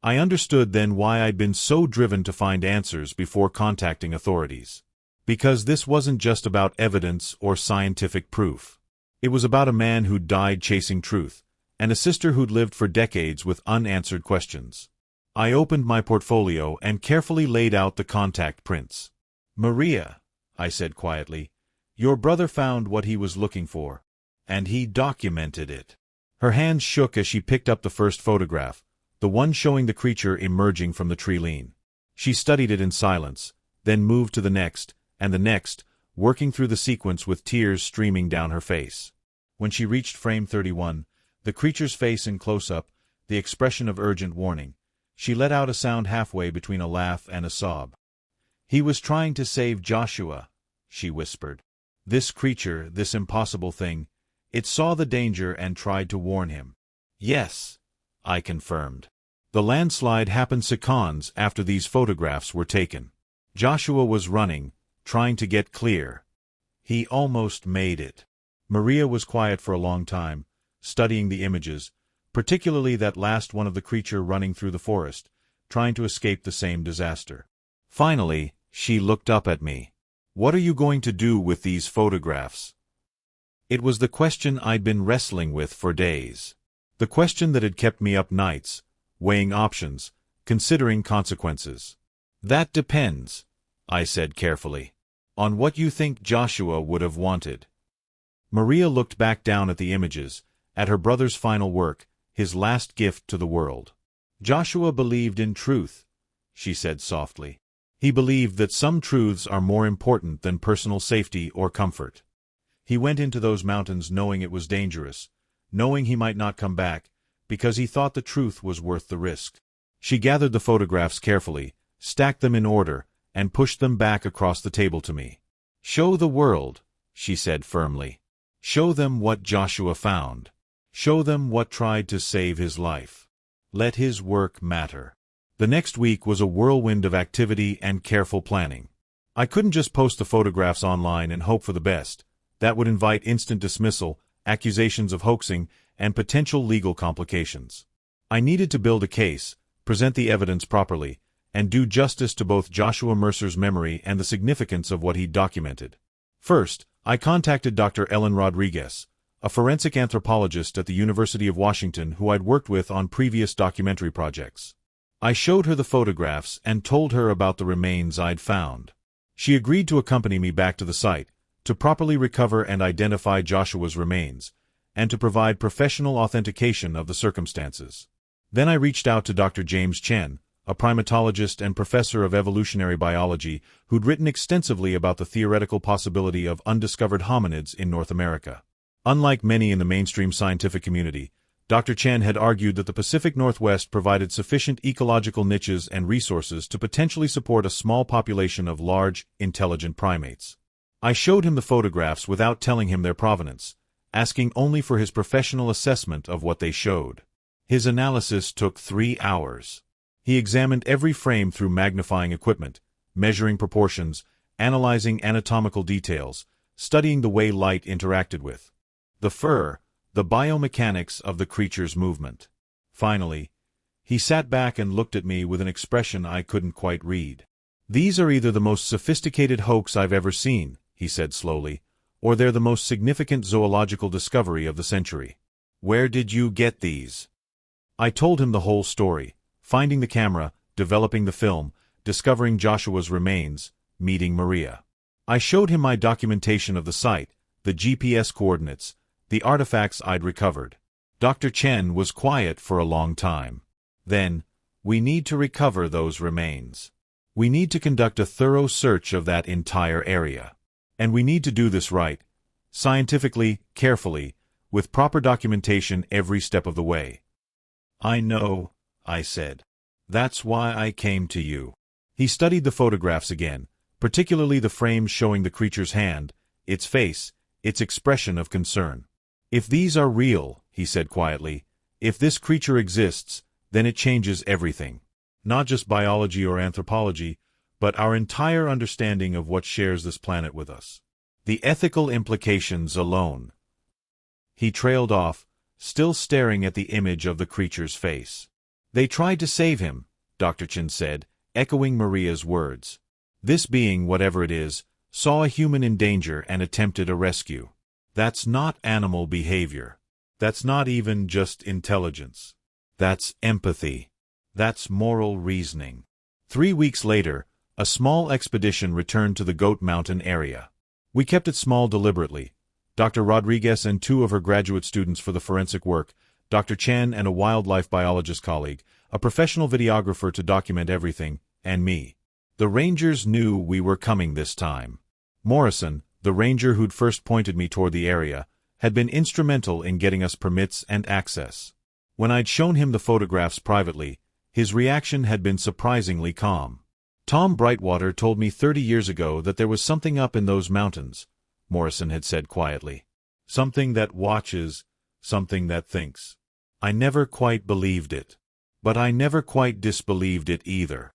S1: I understood then why I'd been so driven to find answers before contacting authorities. Because this wasn't just about evidence or scientific proof. It was about a man who'd died chasing truth, and a sister who'd lived for decades with unanswered questions. I opened my portfolio and carefully laid out the contact prints. "Maria," I said quietly, "your brother found what he was looking for, and he documented it." Her hands shook as she picked up the first photograph, the one showing the creature emerging from the tree-line. She studied it in silence, then moved to the next, and the next, working through the sequence with tears streaming down her face. When she reached frame 31, the creature's face in close-up, the expression of urgent warning, she let out a sound halfway between a laugh and a sob. "He was trying to save Joshua," she whispered. "This creature, this impossible thing, it saw the danger and tried to warn him." "Yes," I confirmed. The landslide happened seconds after these photographs were taken. Joshua was running, trying to get clear. He almost made it. Maria was quiet for a long time, studying the images, particularly that last one of the creature running through the forest, trying to escape the same disaster. Finally, she looked up at me. "What are you going to do with these photographs?" It was the question I'd been wrestling with for days. The question that had kept me up nights, weighing options, considering consequences. "That depends," I said carefully, "on what you think Joshua would have wanted." Maria looked back down at the images, at her brother's final work, his last gift to the world. "Joshua believed in truth," she said softly. "He believed that some truths are more important than personal safety or comfort. He went into those mountains knowing it was dangerous, knowing he might not come back, because he thought the truth was worth the risk." She gathered the photographs carefully, stacked them in order, and pushed them back across the table to me. "Show the world," she said firmly. "Show them what Joshua found. Show them what tried to save his life. Let his work matter." The next week was a whirlwind of activity and careful planning. I couldn't just post the photographs online and hope for the best. That would invite instant dismissal, accusations of hoaxing, and potential legal complications. I needed to build a case, present the evidence properly, and do justice to both Joshua Mercer's memory and the significance of what he'd documented. First, I contacted Dr. Ellen Rodriguez, a forensic anthropologist at the University of Washington who I'd worked with on previous documentary projects. I showed her the photographs and told her about the remains I'd found. She agreed to accompany me back to the site, to properly recover and identify Joshua's remains, and to provide professional authentication of the circumstances. Then I reached out to Dr. James Chen, a primatologist and professor of evolutionary biology who'd written extensively about the theoretical possibility of undiscovered hominids in North America. Unlike many in the mainstream scientific community, Dr. Chen had argued that the Pacific Northwest provided sufficient ecological niches and resources to potentially support a small population of large, intelligent primates. I showed him the photographs without telling him their provenance, asking only for his professional assessment of what they showed. His analysis took 3 hours. He examined every frame through magnifying equipment, measuring proportions, analyzing anatomical details, studying the way light interacted with the fur, the biomechanics of the creature's movement. Finally, he sat back and looked at me with an expression I couldn't quite read. "These are either the most sophisticated hoax I've ever seen," he said slowly, "or they're the most significant zoological discovery of the century. Where did you get these?" I told him the whole story, finding the camera, developing the film, discovering Joshua's remains, meeting Maria. I showed him my documentation of the site, the GPS coordinates, the artifacts I'd recovered. Dr. Chen was quiet for a long time. Then, "We need to recover those remains. We need to conduct a thorough search of that entire area. And we need to do this right, scientifically, carefully, with proper documentation every step of the way." "I know," I said. "That's why I came to you." He studied the photographs again, particularly the frames showing the creature's hand, its face, its expression of concern. "If these are real," he said quietly, "if this creature exists, then it changes everything. Not just biology or anthropology, but our entire understanding of what shares this planet with us. The ethical implications alone." He trailed off, still staring at the image of the creature's face. "They tried to save him," Dr. Chen said, echoing Maria's words. "This being, whatever it is, saw a human in danger and attempted a rescue. That's not animal behavior. That's not even just intelligence. That's empathy. That's moral reasoning." 3 weeks later, a small expedition returned to the Goat Mountain area. We kept it small deliberately. Dr. Rodriguez and 2 of her graduate students for the forensic work, Dr. Chen and a wildlife biologist colleague, a professional videographer to document everything, and me. The rangers knew we were coming this time. Morrison, the ranger who'd first pointed me toward the area, had been instrumental in getting us permits and access. When I'd shown him the photographs privately, his reaction had been surprisingly calm. "Tom Brightwater told me 30 years ago that there was something up in those mountains," Morrison had said quietly. "Something that watches, something that thinks." I never quite believed it. But I never quite disbelieved it either.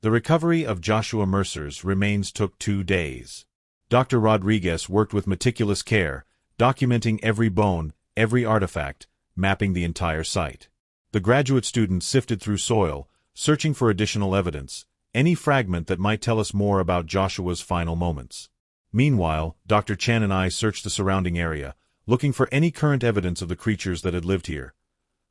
S1: The recovery of Joshua Mercer's remains took 2 days. Dr. Rodriguez worked with meticulous care, documenting every bone, every artifact, mapping the entire site. The graduate students sifted through soil, searching for additional evidence, any fragment that might tell us more about Joshua's final moments. Meanwhile, Dr. Chen and I searched the surrounding area, looking for any current evidence of the creatures that had lived here.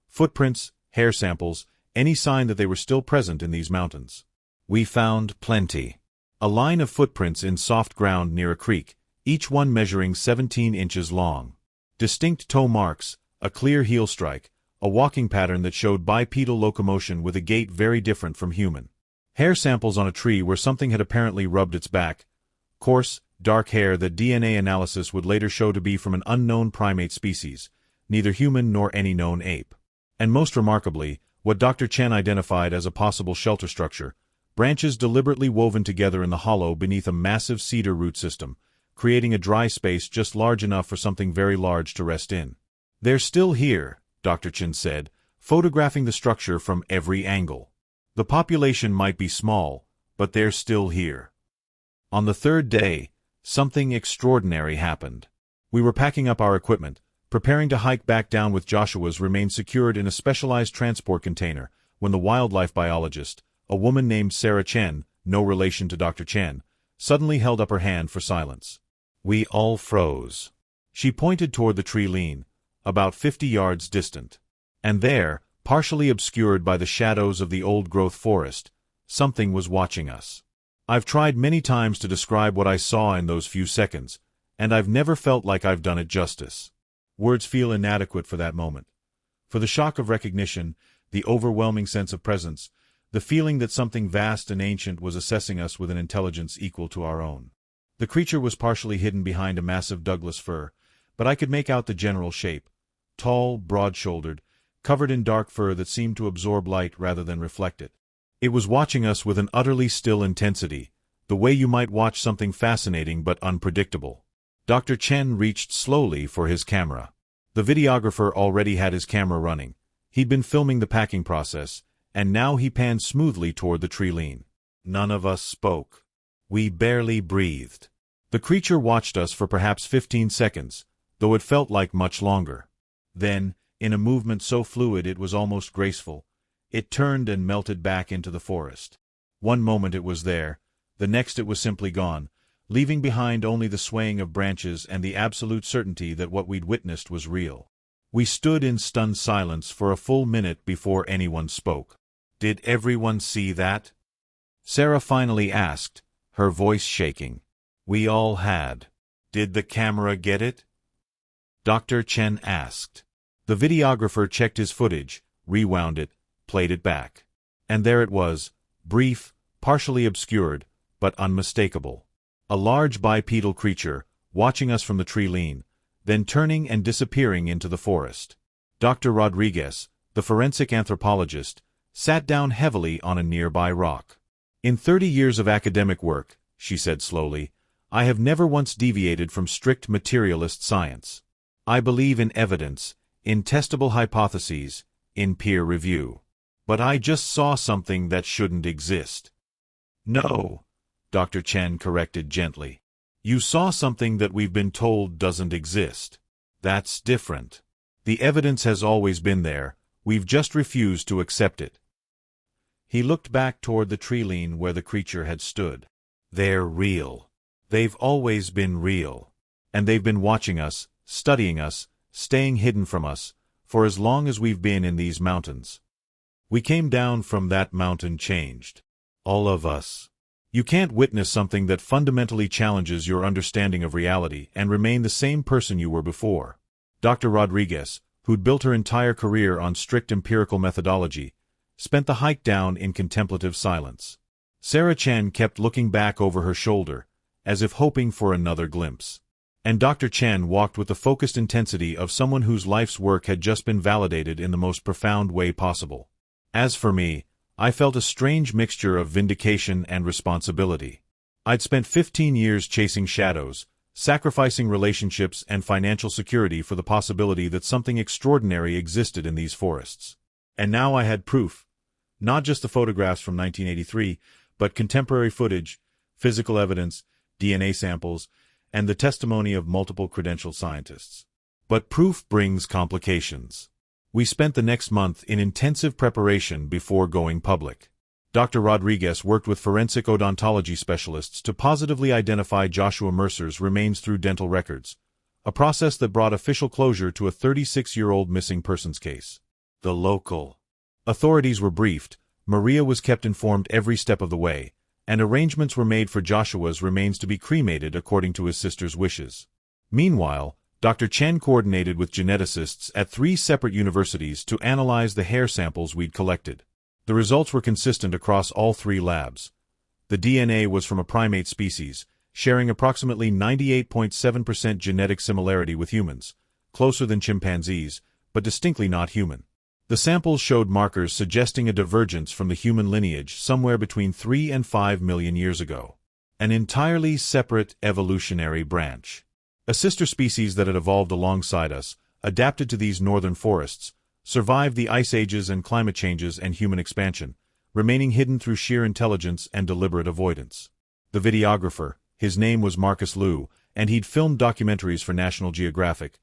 S1: Footprints, hair samples, any sign that they were still present in these mountains. We found plenty. A line of footprints in soft ground near a creek, each one measuring 17 inches long. Distinct toe marks, a clear heel strike, a walking pattern that showed bipedal locomotion with a gait very different from human. Hair samples on a tree where something had apparently rubbed its back. Coarse, dark hair that DNA analysis would later show to be from an unknown primate species, neither human nor any known ape. And most remarkably, what Dr. Chen identified as a possible shelter structure, branches deliberately woven together in the hollow beneath a massive cedar root system, creating a dry space just large enough for something very large to rest in. "They're still here," Dr. Chen said, photographing the structure from every angle. "The population might be small, but they're still here." On the 3rd day, something extraordinary happened. We were packing up our equipment, preparing to hike back down with Joshua's remains secured in a specialized transport container, when the wildlife biologist, a woman named Sarah Chen, no relation to Dr. Chen, suddenly held up her hand for silence. We all froze. She pointed toward the tree lean, about 50 yards distant. And there, partially obscured by the shadows of the old-growth forest, something was watching us. I've tried many times to describe what I saw in those few seconds, and I've never felt like I've done it justice. Words feel inadequate for that moment. For the shock of recognition, the overwhelming sense of presence, the feeling that something vast and ancient was assessing us with an intelligence equal to our own. The creature was partially hidden behind a massive Douglas fir, but I could make out the general shape. Tall, broad-shouldered, covered in dark fur that seemed to absorb light rather than reflect it. It was watching us with an utterly still intensity, the way you might watch something fascinating but unpredictable. Dr. Chen reached slowly for his camera. The videographer already had his camera running. He'd been filming the packing process, and now he panned smoothly toward the tree lean. None of us spoke. We barely breathed. The creature watched us for perhaps 15 seconds, though it felt like much longer. Then, in a movement so fluid it was almost graceful, it turned and melted back into the forest. One moment it was there, the next it was simply gone, leaving behind only the swaying of branches and the absolute certainty that what we'd witnessed was real. We stood in stunned silence for a full minute before anyone spoke. "Did everyone see that?" Sarah finally asked, her voice shaking. We all had. "Did the camera get it?" Dr. Chen asked. The videographer checked his footage, rewound it, played it back. And there it was, brief, partially obscured, but unmistakable. A large bipedal creature, watching us from the tree lean, then turning and disappearing into the forest. Dr. Rodriguez, the forensic anthropologist, sat down heavily on a nearby rock. "In 30 years of academic work," she said slowly, "I have never once deviated from strict materialist science. I believe in evidence, in testable hypotheses, in peer review. But I just saw something that shouldn't exist." "No," Dr. Chen corrected gently. "You saw something that we've been told doesn't exist. That's different. The evidence has always been there, we've just refused to accept it." He looked back toward the tree-line where the creature had stood. "They're real. They've always been real. And they've been watching us, studying us, staying hidden from us, for as long as we've been in these mountains. We came down from that mountain changed. All of us. You can't witness something that fundamentally challenges your understanding of reality and remain the same person you were before." Dr. Rodriguez, who'd built her entire career on strict empirical methodology, spent the hike down in contemplative silence. Sarah Chen kept looking back over her shoulder, as if hoping for another glimpse. And Dr. Chen walked with the focused intensity of someone whose life's work had just been validated in the most profound way possible. As for me, I felt a strange mixture of vindication and responsibility. I'd spent 15 years chasing shadows, sacrificing relationships and financial security for the possibility that something extraordinary existed in these forests. And now I had proof. Not just the photographs from 1983, but contemporary footage, physical evidence, DNA samples, and the testimony of multiple credentialed scientists. But proof brings complications. We spent the next month in intensive preparation before going public. Dr. Rodriguez worked with forensic odontology specialists to positively identify Joshua Mercer's remains through dental records, a process that brought official closure to a 36-year-old missing persons case. The local authorities were briefed, Maria was kept informed every step of the way, and arrangements were made for Joshua's remains to be cremated according to his sister's wishes. Meanwhile, Dr. Chen coordinated with geneticists at 3 separate universities to analyze the hair samples we'd collected. The results were consistent across all 3 labs. The DNA was from a primate species, sharing approximately 98.7% genetic similarity with humans, closer than chimpanzees, but distinctly not human. The samples showed markers suggesting a divergence from the human lineage somewhere between 3 and 5 million years ago. An entirely separate evolutionary branch. A sister species that had evolved alongside us, adapted to these northern forests, survived the ice ages and climate changes and human expansion, remaining hidden through sheer intelligence and deliberate avoidance. The videographer, his name was Marcus Liu, and he'd filmed documentaries for National Geographic,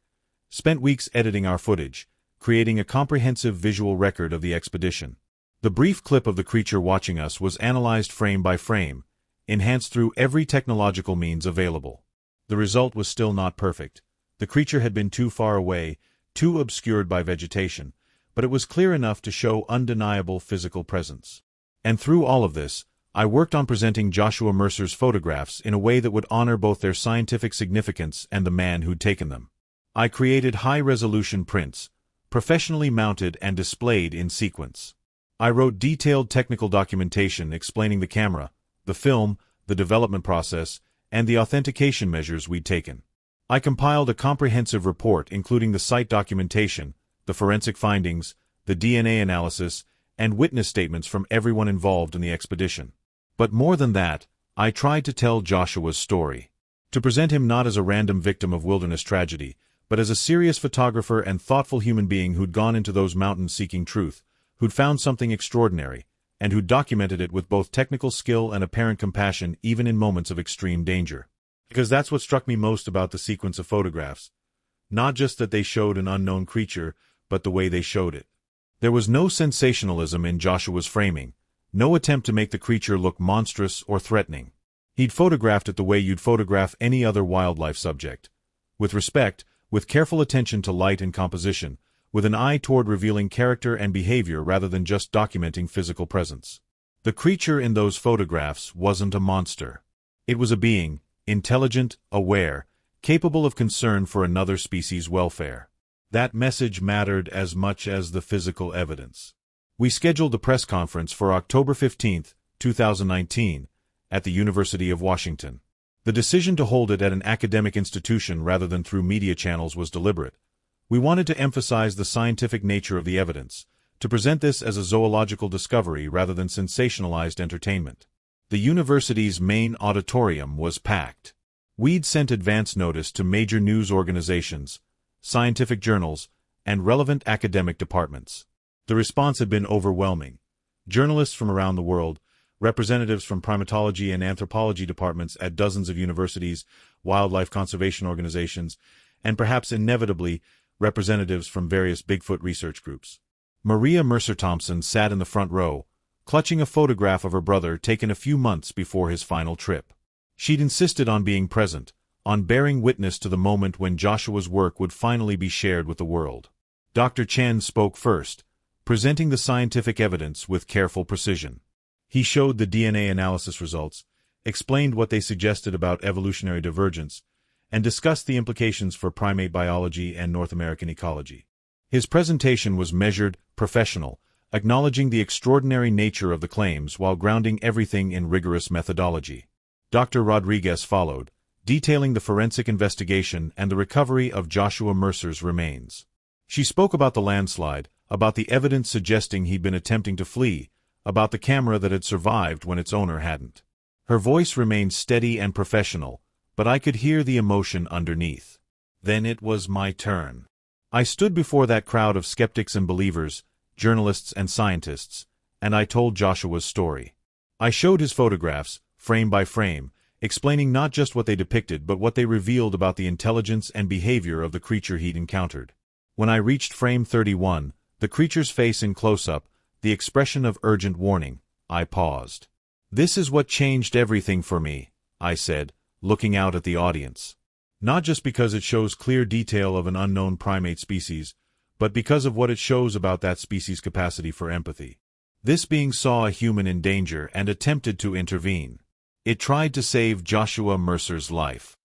S1: spent weeks editing our footage, creating a comprehensive visual record of the expedition. The brief clip of the creature watching us was analyzed frame by frame, enhanced through every technological means available. The result was still not perfect. The creature had been too far away, too obscured by vegetation, but it was clear enough to show undeniable physical presence. And through all of this, I worked on presenting Joshua Mercer's photographs in a way that would honor both their scientific significance and the man who'd taken them. I created high-resolution prints, professionally mounted and displayed in sequence. I wrote detailed technical documentation explaining the camera, the film, the development process, and the authentication measures we'd taken. I compiled a comprehensive report including the site documentation, the forensic findings, the DNA analysis, and witness statements from everyone involved in the expedition. But more than that, I tried to tell Joshua's story. To present him not as a random victim of wilderness tragedy, but as a serious photographer and thoughtful human being who'd gone into those mountains seeking truth, who'd found something extraordinary, and who'd documented it with both technical skill and apparent compassion even in moments of extreme danger. Because that's what struck me most about the sequence of photographs. Not just that they showed an unknown creature, but the way they showed it. There was no sensationalism in Joshua's framing, no attempt to make the creature look monstrous or threatening. He'd photographed it the way you'd photograph any other wildlife subject. With respect, with careful attention to light and composition, with an eye toward revealing character and behavior rather than just documenting physical presence. The creature in those photographs wasn't a monster. It was a being, intelligent, aware, capable of concern for another species' welfare. That message mattered as much as the physical evidence. We scheduled the press conference for October 15, 2019, at the University of Washington. The decision to hold it at an academic institution rather than through media channels was deliberate. We wanted to emphasize the scientific nature of the evidence, to present this as a zoological discovery rather than sensationalized entertainment. The university's main auditorium was packed. We'd sent advance notice to major news organizations, scientific journals, and relevant academic departments. The response had been overwhelming. Journalists from around the world, representatives from primatology and anthropology departments at dozens of universities, wildlife conservation organizations, and perhaps inevitably, representatives from various Bigfoot research groups. Maria Mercer Thompson sat in the front row, clutching a photograph of her brother taken a few months before his final trip. She'd insisted on being present, on bearing witness to the moment when Joshua's work would finally be shared with the world. Dr. Chen spoke first, presenting the scientific evidence with careful precision. He showed the DNA analysis results, explained what they suggested about evolutionary divergence, and discussed the implications for primate biology and North American ecology. His presentation was measured, professional, acknowledging the extraordinary nature of the claims while grounding everything in rigorous methodology. Dr. Rodriguez followed, detailing the forensic investigation and the recovery of Joshua Mercer's remains. She spoke about the landslide, about the evidence suggesting he'd been attempting to flee, about the camera that had survived when its owner hadn't. Her voice remained steady and professional, but I could hear the emotion underneath. Then it was my turn. I stood before that crowd of skeptics and believers, journalists and scientists, and I told Joshua's story. I showed his photographs, frame by frame, explaining not just what they depicted but what they revealed about the intelligence and behavior of the creature he'd encountered. When I reached frame 31, the creature's face in close-up, the expression of urgent warning, I paused. "This is what changed everything for me," I said, looking out at the audience. "Not just because it shows clear detail of an unknown primate species, but because of what it shows about that species' capacity for empathy. This being saw a human in danger and attempted to intervene. It tried to save Joshua Mercer's life."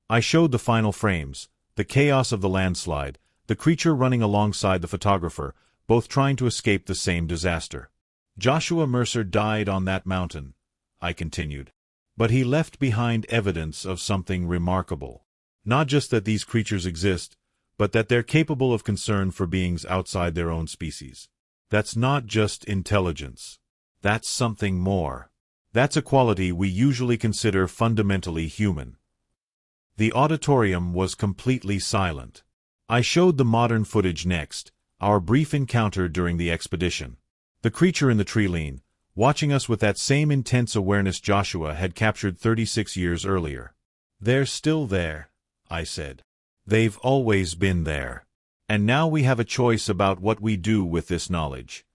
S1: I showed the final frames, the chaos of the landslide, the creature running alongside the photographer, both trying to escape the same disaster. "Joshua Mercer died on that mountain," I continued. "But he left behind evidence of something remarkable. Not just that these creatures exist, but that they're capable of concern for beings outside their own species. That's not just intelligence. That's something more. That's a quality we usually consider fundamentally human." The auditorium was completely silent. I showed the modern footage next, our brief encounter during the expedition. The creature in the tree lean, watching us with that same intense awareness Joshua had captured 36 years earlier. "They're still there," I said. "They've always been there. And now we have a choice about what we do with this knowledge."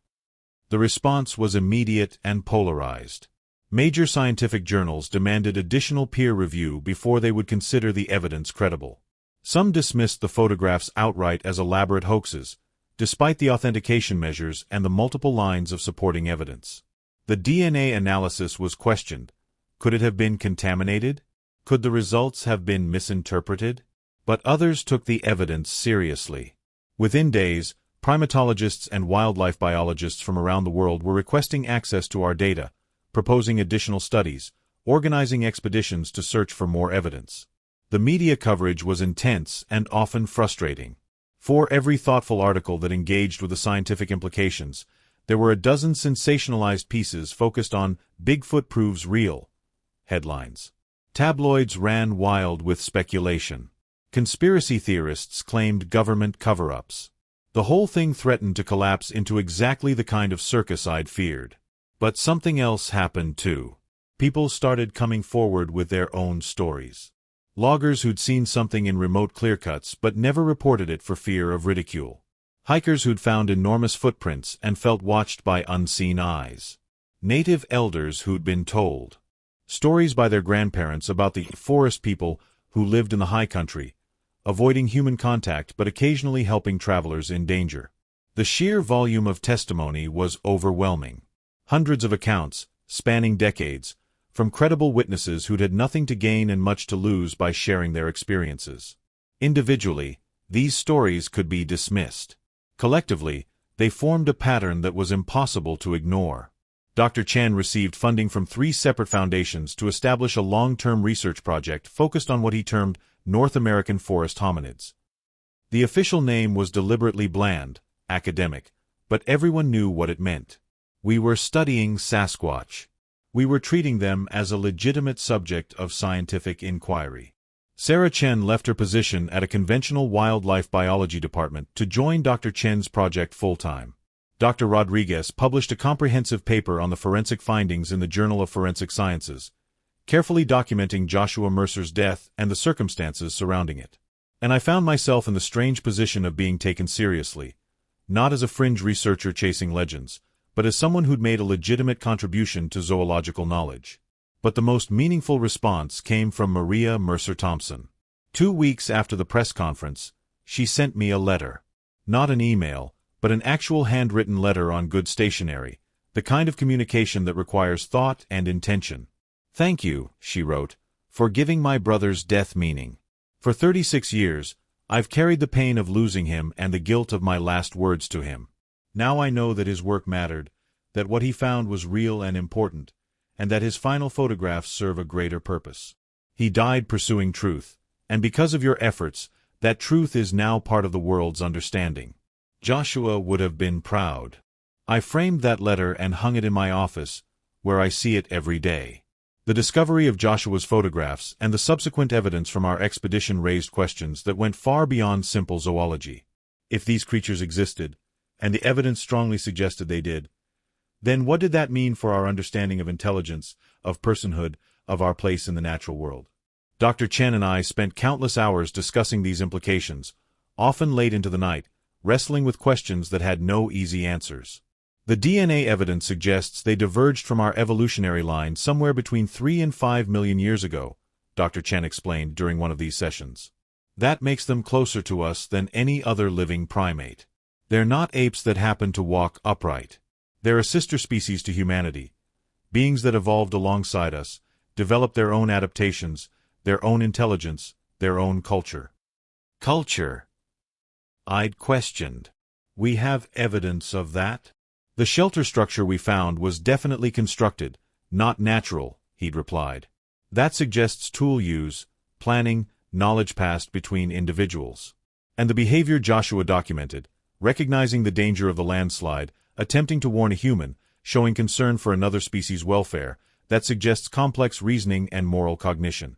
S1: The response was immediate and polarized. Major scientific journals demanded additional peer review before they would consider the evidence credible. Some dismissed the photographs outright as elaborate hoaxes, despite the authentication measures and the multiple lines of supporting evidence. The DNA analysis was questioned. Could it have been contaminated? Could the results have been misinterpreted? But others took the evidence seriously. Within days, primatologists and wildlife biologists from around the world were requesting access to our data, proposing additional studies, organizing expeditions to search for more evidence. The media coverage was intense and often frustrating. For every thoughtful article that engaged with the scientific implications, there were a dozen sensationalized pieces focused on "Bigfoot proves real" headlines. Tabloids ran wild with speculation. Conspiracy theorists claimed government cover-ups. The whole thing threatened to collapse into exactly the kind of circus I'd feared. But something else happened too. People started coming forward with their own stories. Loggers who'd seen something in remote clearcuts but never reported it for fear of ridicule. Hikers who'd found enormous footprints and felt watched by unseen eyes. Native elders who'd been told stories by their grandparents about the forest people who lived in the high country, avoiding human contact but occasionally helping travelers in danger. The sheer volume of testimony was overwhelming. Hundreds of accounts, spanning decades, from credible witnesses who'd had nothing to gain and much to lose by sharing their experiences. Individually, these stories could be dismissed. Collectively, they formed a pattern that was impossible to ignore. Dr. Chen received funding from 3 separate foundations to establish a long-term research project focused on what he termed North American forest hominids. The official name was deliberately bland, academic, but everyone knew what it meant. We were studying Sasquatch. We were treating them as a legitimate subject of scientific inquiry. Sarah Chen left her position at a conventional wildlife biology department to join Dr. Chen's project full-time. Dr. Rodriguez published a comprehensive paper on the forensic findings in the Journal of Forensic Sciences, carefully documenting Joshua Mercer's death and the circumstances surrounding it. And I found myself in the strange position of being taken seriously, not as a fringe researcher chasing legends, but as someone who'd made a legitimate contribution to zoological knowledge. But the most meaningful response came from Maria Mercer Thompson. 2 weeks after the press conference, she sent me a letter. Not an email, but an actual handwritten letter on good stationery, the kind of communication that requires thought and intention. "Thank you," she wrote, "for giving my brother's death meaning. For 36 years, I've carried the pain of losing him and the guilt of my last words to him. Now I know that his work mattered, that what he found was real and important, and that his final photographs serve a greater purpose. He died pursuing truth, and because of your efforts, that truth is now part of the world's understanding." Joshua would have been proud. I framed that letter and hung it in my office, where I see it every day. The discovery of Joshua's photographs and the subsequent evidence from our expedition raised questions that went far beyond simple zoology. If these creatures existed, and the evidence strongly suggested they did, then what did that mean for our understanding of intelligence, of personhood, of our place in the natural world? Dr. Chen and I spent countless hours discussing these implications, often late into the night, wrestling with questions that had no easy answers. The DNA evidence suggests they diverged from our evolutionary line somewhere between 3 and 5 million years ago, Dr. Chen explained during one of these sessions. That makes them closer to us than any other living primate. They're not apes that happen to walk upright. They're a sister species to humanity, beings that evolved alongside us, developed their own adaptations, their own intelligence, their own culture. Culture? I'd questioned. We have evidence of that? The shelter structure we found was definitely constructed, not natural, he'd replied. That suggests tool use, planning, knowledge passed between individuals. And the behavior Joshua documented, recognizing the danger of the landslide, attempting to warn a human, showing concern for another species' welfare, that suggests complex reasoning and moral cognition.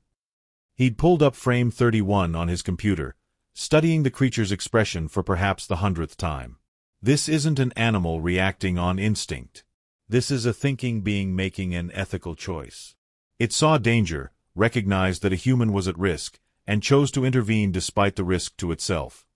S1: He'd pulled up frame 31 on his computer, studying the creature's expression for perhaps the 100th time. This isn't an animal reacting on instinct. This is a thinking being making an ethical choice. It saw danger, recognized that a human was at risk, and chose to intervene despite the risk to itself.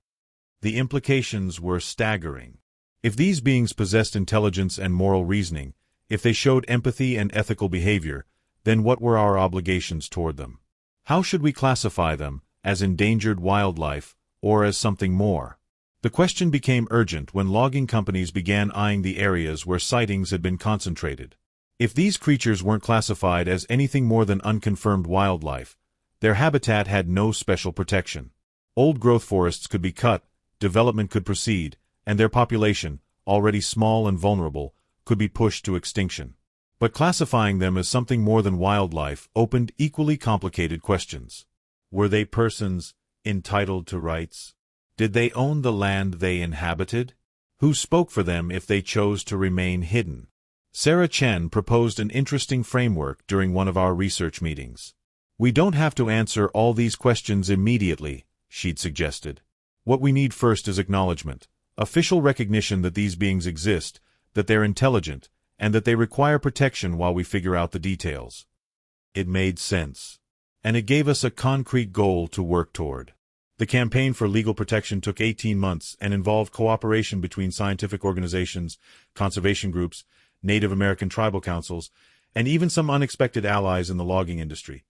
S1: The implications were staggering. If these beings possessed intelligence and moral reasoning, if they showed empathy and ethical behavior, then what were our obligations toward them? How should we classify them, as endangered wildlife, or as something more? The question became urgent when logging companies began eyeing the areas where sightings had been concentrated. If these creatures weren't classified as anything more than unconfirmed wildlife, their habitat had no special protection. Old-growth forests could be cut, development could proceed, and their population, already small and vulnerable, could be pushed to extinction. But classifying them as something more than wildlife opened equally complicated questions. Were they persons entitled to rights? Did they own the land they inhabited? Who spoke for them if they chose to remain hidden? Sarah Chen proposed an interesting framework during one of our research meetings. We don't have to answer all these questions immediately, she'd suggested. What we need first is acknowledgement, official recognition that these beings exist, that they're intelligent, and that they require protection while we figure out the details. It made sense. And it gave us a concrete goal to work toward. The campaign for legal protection took 18 months and involved cooperation between scientific organizations, conservation groups, Native American tribal councils, and even some unexpected allies in the logging industry.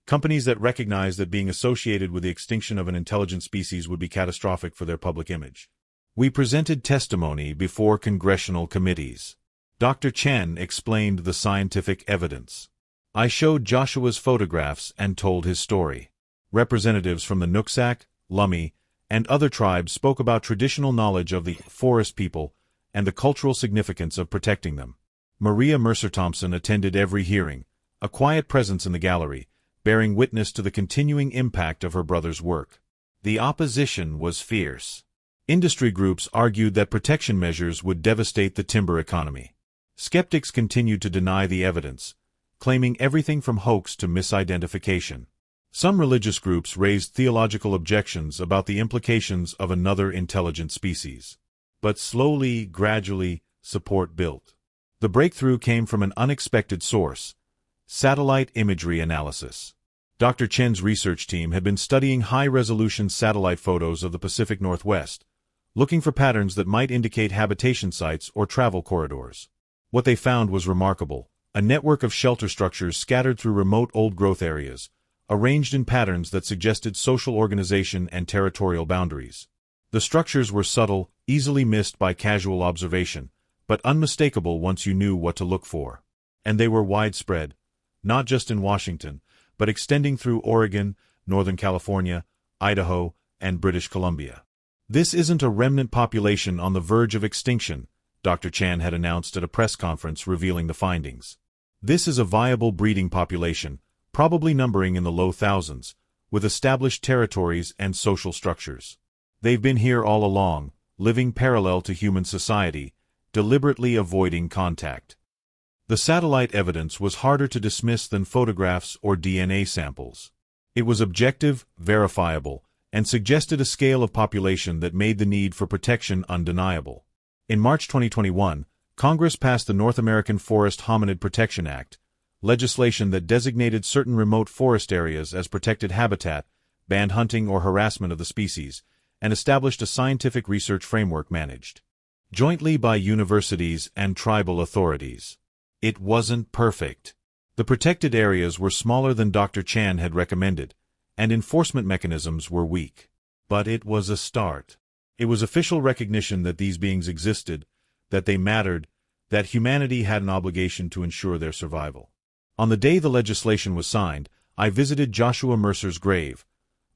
S1: Companies that recognized that being associated with the extinction of an intelligent species would be catastrophic for their public image. We presented testimony before congressional committees. Dr. Chen explained the scientific evidence. I showed Joshua's photographs and told his story. Representatives from the Nooksack, Lummi, and other tribes spoke about traditional knowledge of the forest people and the cultural significance of protecting them. Maria Mercer Thompson attended every hearing, a quiet presence in the gallery, bearing witness to the continuing impact of her brother's work. The opposition was fierce. Industry groups argued that protection measures would devastate the timber economy. Skeptics continued to deny the evidence, claiming everything from hoax to misidentification. Some religious groups raised theological objections about the implications of another intelligent species. But slowly, gradually, support built. The breakthrough came from an unexpected source: satellite imagery analysis. Dr. Chen's research team had been studying high-resolution satellite photos of the Pacific Northwest, looking for patterns that might indicate habitation sites or travel corridors. What they found was remarkable: a network of shelter structures scattered through remote old-growth areas, arranged in patterns that suggested social organization and territorial boundaries. The structures were subtle, easily missed by casual observation, but unmistakable once you knew what to look for. And they were widespread, not just in Washington, but extending through Oregon, Northern California, Idaho, and British Columbia. This isn't a remnant population on the verge of extinction, Dr. Chen had announced at a press conference revealing the findings. This is a viable breeding population, probably numbering in the low thousands, with established territories and social structures. They've been here all along, living parallel to human society, deliberately avoiding contact. The satellite evidence was harder to dismiss than photographs or DNA samples. It was objective, verifiable, and suggested a scale of population that made the need for protection undeniable. In March 2021, Congress passed the North American Forest Hominid Protection Act, legislation that designated certain remote forest areas as protected habitat, banned hunting or harassment of the species, and established a scientific research framework managed jointly by universities and tribal authorities. It wasn't perfect. The protected areas were smaller than Dr. Chan had recommended, and enforcement mechanisms were weak. But it was a start. It was official recognition that these beings existed, that they mattered, that humanity had an obligation to ensure their survival. On the day the legislation was signed, I visited Joshua Mercer's grave.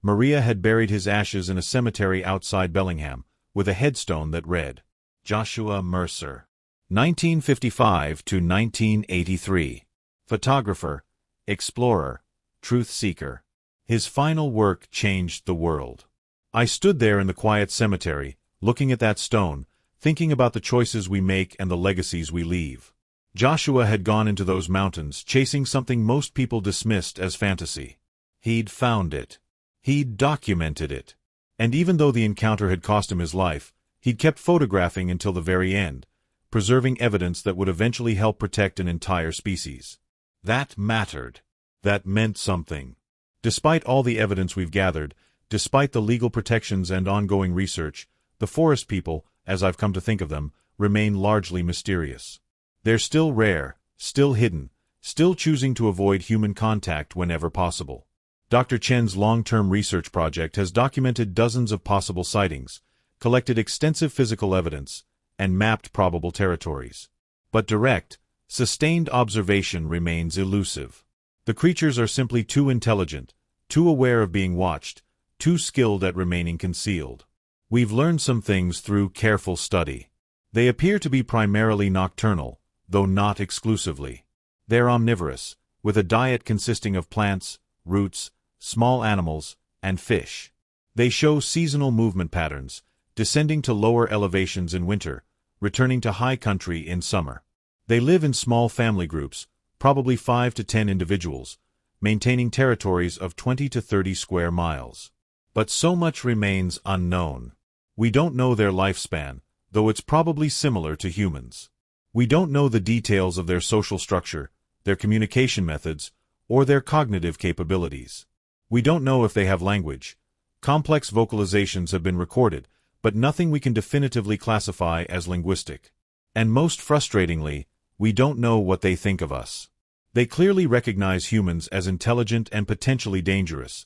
S1: Maria had buried his ashes in a cemetery outside Bellingham, with a headstone that read, Joshua Mercer, 1955 to 1983. Photographer, explorer, truth seeker. His final work changed the world. I stood there in the quiet cemetery, looking at that stone, thinking about the choices we make and the legacies we leave. Joshua had gone into those mountains chasing something most people dismissed as fantasy. He'd found it. He'd documented it. And even though the encounter had cost him his life, he'd kept photographing until the very end, preserving evidence that would eventually help protect an entire species. That mattered. That meant something. Despite all the evidence we've gathered, despite the legal protections and ongoing research, the forest people, as I've come to think of them, remain largely mysterious. They're still rare, still hidden, still choosing to avoid human contact whenever possible. Dr. Chen's long-term research project has documented dozens of possible sightings, collected extensive physical evidence, and mapped probable territories. But direct, sustained observation remains elusive. The creatures are simply too intelligent, too aware of being watched, too skilled at remaining concealed. We've learned some things through careful study. They appear to be primarily nocturnal, though not exclusively. They're omnivorous, with a diet consisting of plants, roots, small animals, and fish. They show seasonal movement patterns, descending to lower elevations in winter, returning to high country in summer. They live in small family groups, probably 5 to 10 individuals, maintaining territories of 20 to 30 square miles. But so much remains unknown. We don't know their lifespan, though it's probably similar to humans. We don't know the details of their social structure, their communication methods, or their cognitive capabilities. We don't know if they have language. Complex vocalizations have been recorded, but nothing we can definitively classify as linguistic. And most frustratingly, we don't know what they think of us. They clearly recognize humans as intelligent and potentially dangerous.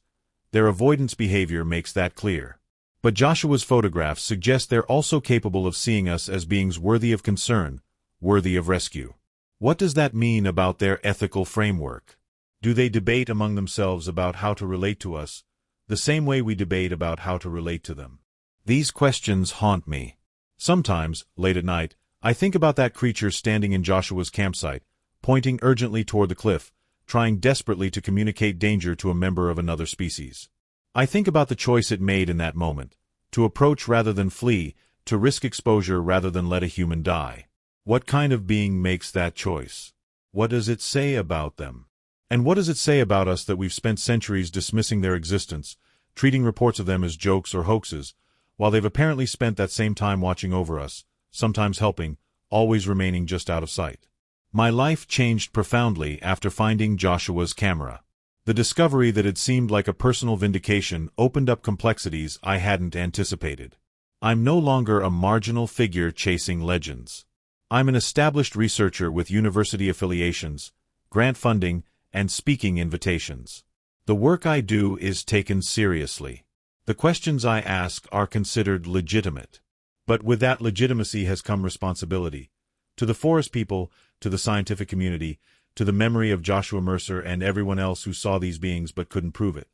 S1: Their avoidance behavior makes that clear. But Joshua's photographs suggest they're also capable of seeing us as beings worthy of concern, worthy of rescue. What does that mean about their ethical framework? Do they debate among themselves about how to relate to us, the same way we debate about how to relate to them? These questions haunt me. Sometimes, late at night, I think about that creature standing in Joshua's campsite, pointing urgently toward the cliff, trying desperately to communicate danger to a member of another species. I think about the choice it made in that moment, to approach rather than flee, to risk exposure rather than let a human die. What kind of being makes that choice? What does it say about them? And what does it say about us that we've spent centuries dismissing their existence, treating reports of them as jokes or hoaxes, while they've apparently spent that same time watching over us, sometimes helping, always remaining just out of sight? My life changed profoundly after finding Joshua's camera. The discovery that had seemed like a personal vindication opened up complexities I hadn't anticipated. I'm no longer a marginal figure chasing legends. I'm an established researcher with university affiliations, grant funding, and speaking invitations. The work I do is taken seriously. The questions I ask are considered legitimate. But with that legitimacy has come responsibility. To the forest people, to the scientific community, to the memory of Joshua Mercer and everyone else who saw these beings but couldn't prove it.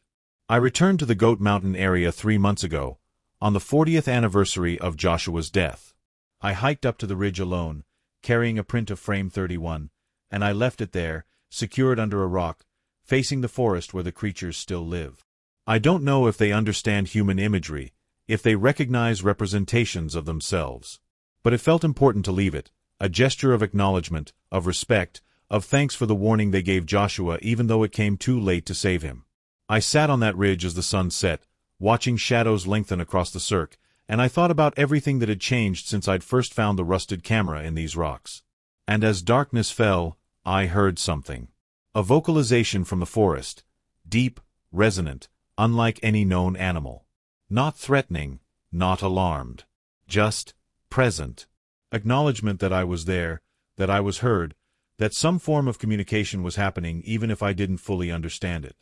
S1: I returned to the Goat Mountain area 3 months ago, on the 40th anniversary of Joshua's death. I hiked up to the ridge alone, carrying a print of frame 31, and I left it there, secured under a rock, facing the forest where the creatures still live. I don't know if they understand human imagery, if they recognize representations of themselves. But it felt important to leave it, a gesture of acknowledgement, of respect, of thanks for the warning they gave Joshua even though it came too late to save him. I sat on that ridge as the sun set, watching shadows lengthen across the cirque, and I thought about everything that had changed since I'd first found the rusted camera in these rocks. And as darkness fell, I heard something. A vocalization from the forest, deep, resonant, unlike any known animal. Not threatening, not alarmed. Just present. Acknowledgement that I was there, that I was heard, that some form of communication was happening even if I didn't fully understand it.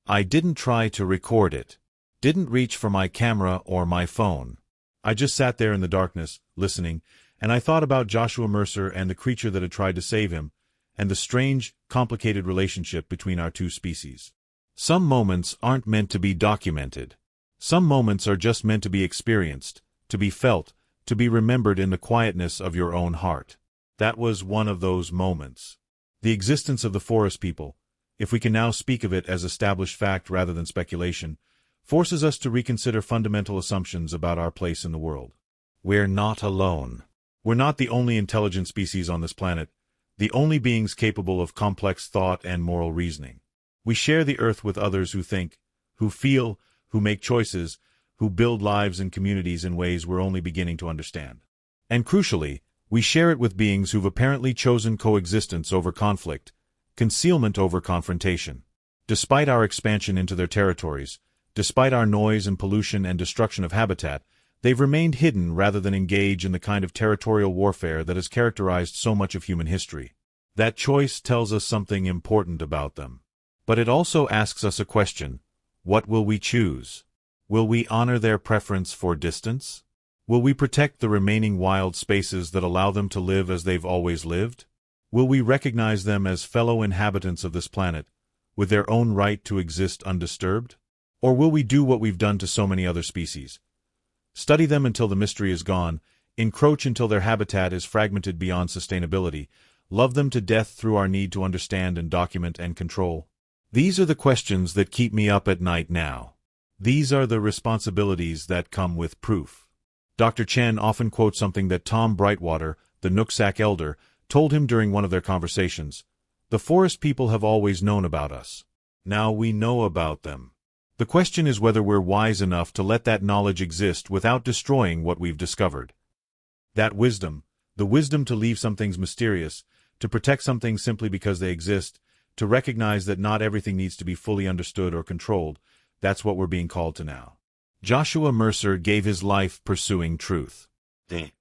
S1: I didn't try to record it. Didn't reach for my camera or my phone. I just sat there in the darkness, listening, and I thought about Joshua Mercer and the creature that had tried to save him, and the strange, complicated relationship between our two species. Some moments aren't meant to be documented. Some moments are just meant to be experienced, to be felt, to be remembered in the quietness of your own heart. That was one of those moments. The existence of the forest people, if we can now speak of it as established fact rather than speculation, forces us to reconsider fundamental assumptions about our place in the world. We're not alone. We're not the only intelligent species on this planet, the only beings capable of complex thought and moral reasoning. We share the earth with others who think, who feel, who make choices, who build lives and communities in ways we're only beginning to understand. And crucially, we share it with beings who've apparently chosen coexistence over conflict, concealment over confrontation. Despite our expansion into their territories, despite our noise and pollution and destruction of habitat, they've remained hidden rather than engage in the kind of territorial warfare that has characterized so much of human history. That choice tells us something important about them. But it also asks us a question. What will we choose? Will we honor their preference for distance? Will we protect the remaining wild spaces that allow them to live as they've always lived? Will we recognize them as fellow inhabitants of this planet, with their own right to exist undisturbed? Or will we do what we've done to so many other species? Study them until the mystery is gone, encroach until their habitat is fragmented beyond sustainability, love them to death through our need to understand and document and control? These are the questions that keep me up at night now. These are the responsibilities that come with proof. Dr. Chen often quotes something that Tom Brightwater, the Nooksack elder, told him during one of their conversations. The forest people have always known about us. Now we know about them. The question is whether we're wise enough to let that knowledge exist without destroying what we've discovered. That wisdom, the wisdom to leave some things mysterious, to protect some things simply because they exist, to recognize that not everything needs to be fully understood or controlled, that's what we're being called to now. Joshua Mercer gave his life pursuing truth. The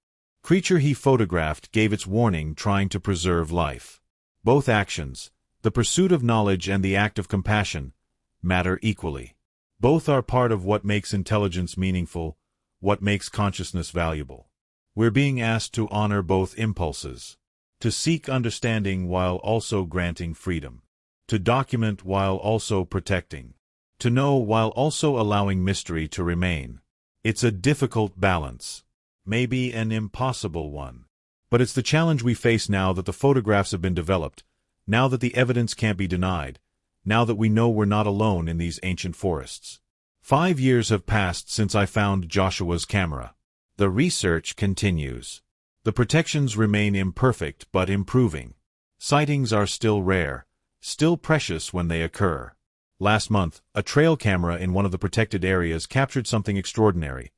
S1: creature he photographed gave its warning trying to preserve life. Both actions, the pursuit of knowledge and the act of compassion, matter equally. Both are part of what makes intelligence meaningful, what makes consciousness valuable. We're being asked to honor both impulses, to seek understanding while also granting freedom, to document while also protecting, to know while also allowing mystery to remain. It's a difficult balance, maybe an impossible one. But it's the challenge we face now that the photographs have been developed, now that the evidence can't be denied, now that we know we're not alone in these ancient forests. 5 years have passed since I found Joshua's camera. The research continues. The protections remain imperfect but improving. Sightings are still rare, still precious when they occur. Last month, a trail camera in one of the protected areas captured something extraordinary.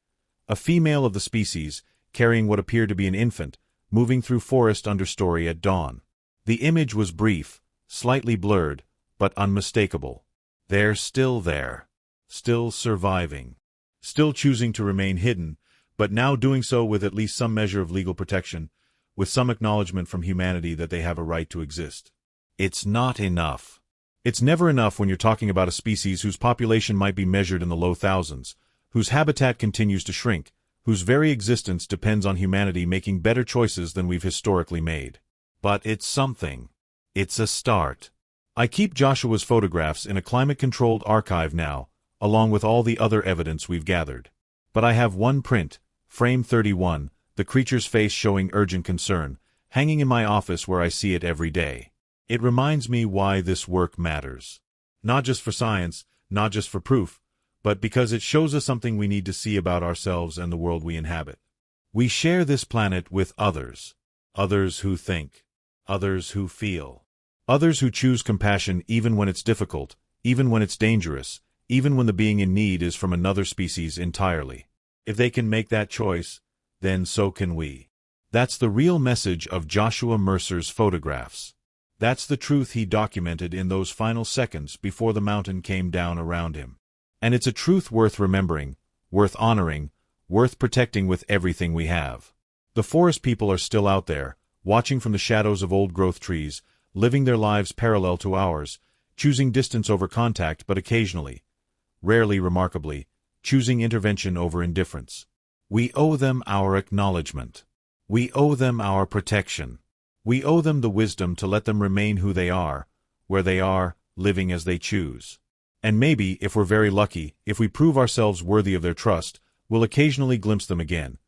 S1: A female of the species, carrying what appeared to be an infant, moving through forest understory at dawn. The image was brief, slightly blurred, but unmistakable. They're still there, still surviving, still choosing to remain hidden, but now doing so with at least some measure of legal protection, with some acknowledgement from humanity that they have a right to exist. It's not enough. It's never enough when you're talking about a species whose population might be measured in the low thousands, whose habitat continues to shrink, whose very existence depends on humanity making better choices than we've historically made. But it's something. It's a start. I keep Joshua's photographs in a climate-controlled archive now, along with all the other evidence we've gathered. But I have one print, frame 31, the creature's face showing urgent concern, hanging in my office where I see it every day. It reminds me why this work matters. Not just for science, not just for proof, but because it shows us something we need to see about ourselves and the world we inhabit. We share this planet with others. Others who think. Others who feel. Others who choose compassion even when it's difficult, even when it's dangerous, even when the being in need is from another species entirely. If they can make that choice, then so can we. That's the real message of Joshua Mercer's photographs. That's the truth he documented in those final seconds before the mountain came down around him. And it's a truth worth remembering, worth honoring, worth protecting with everything we have. The forest people are still out there, watching from the shadows of old-growth trees, living their lives parallel to ours, choosing distance over contact but occasionally, rarely remarkably, choosing intervention over indifference. We owe them our acknowledgement. We owe them our protection. We owe them the wisdom to let them remain who they are, where they are, living as they choose. And maybe, if we're very lucky, if we prove ourselves worthy of their trust, we'll occasionally glimpse them again.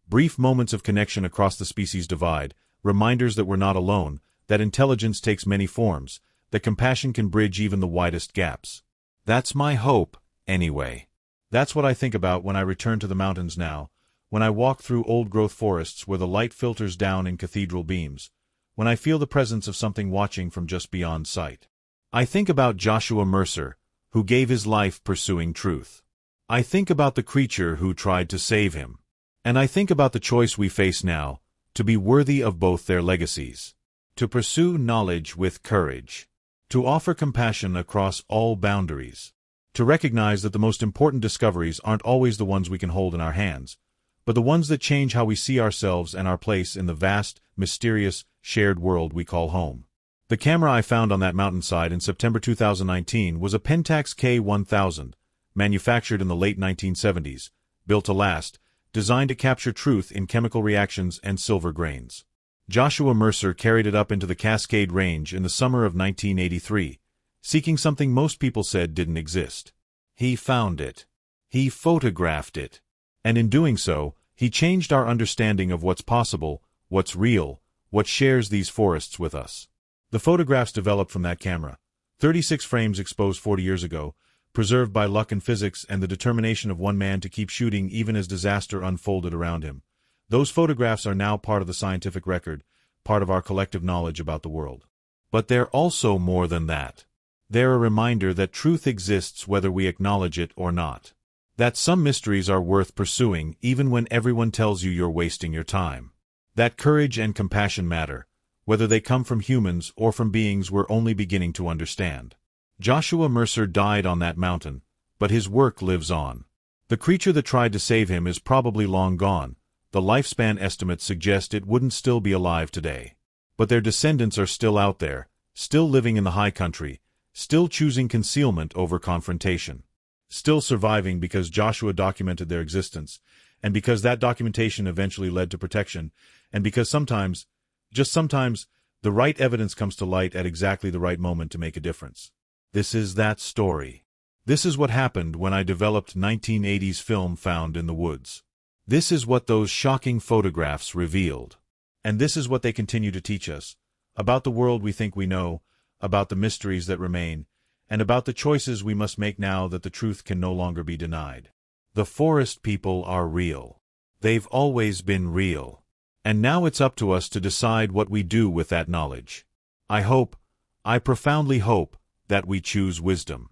S1: Brief moments of connection across the species divide, reminders that we're not alone, that intelligence takes many forms, that compassion can bridge even the widest gaps. That's my hope, anyway. That's what I think about when I return to the mountains now, when I walk through old-growth forests where the light filters down in cathedral beams, when I feel the presence of something watching from just beyond sight. I think about Joshua Mercer, who gave his life pursuing truth. I think about the creature who tried to save him. And I think about the choice we face now, to be worthy of both their legacies. To pursue knowledge with courage. To offer compassion across all boundaries. To recognize that the most important discoveries aren't always the ones we can hold in our hands, but the ones that change how we see ourselves and our place in the vast, mysterious, shared world we call home. The camera I found on that mountainside in September 2019 was a Pentax K1000, manufactured in the late 1970s, built to last, designed to capture truth in chemical reactions and silver grains. Joshua Mercer carried it up into the Cascade Range in the summer of 1983, seeking something most people said didn't exist. He found it. He photographed it. And in doing so, he changed our understanding of what's possible, what's real, what shares these forests with us. The photographs developed from that camera, 36 frames exposed 40 years ago, preserved by luck and physics and the determination of one man to keep shooting even as disaster unfolded around him. Those photographs are now part of the scientific record, part of our collective knowledge about the world. But they're also more than that. They're a reminder that truth exists whether we acknowledge it or not. That some mysteries are worth pursuing even when everyone tells you you're wasting your time. That courage and compassion matter, whether they come from humans or from beings we're only beginning to understand. Joshua Mercer died on that mountain, but his work lives on. The creature that tried to save him is probably long gone. The lifespan estimates suggest it wouldn't still be alive today. But their descendants are still out there, still living in the high country, still choosing concealment over confrontation. Still surviving because Joshua documented their existence, and because that documentation eventually led to protection, and because sometimes, just sometimes, the right evidence comes to light at exactly the right moment to make a difference. This is that story. This is what happened when I developed 1980s film found in the woods. This is what those shocking photographs revealed. And this is what they continue to teach us, about the world we think we know, about the mysteries that remain, and about the choices we must make now that the truth can no longer be denied. The forest people are real. They've always been real. And now it's up to us to decide what we do with that knowledge. I profoundly hope, that we choose wisdom.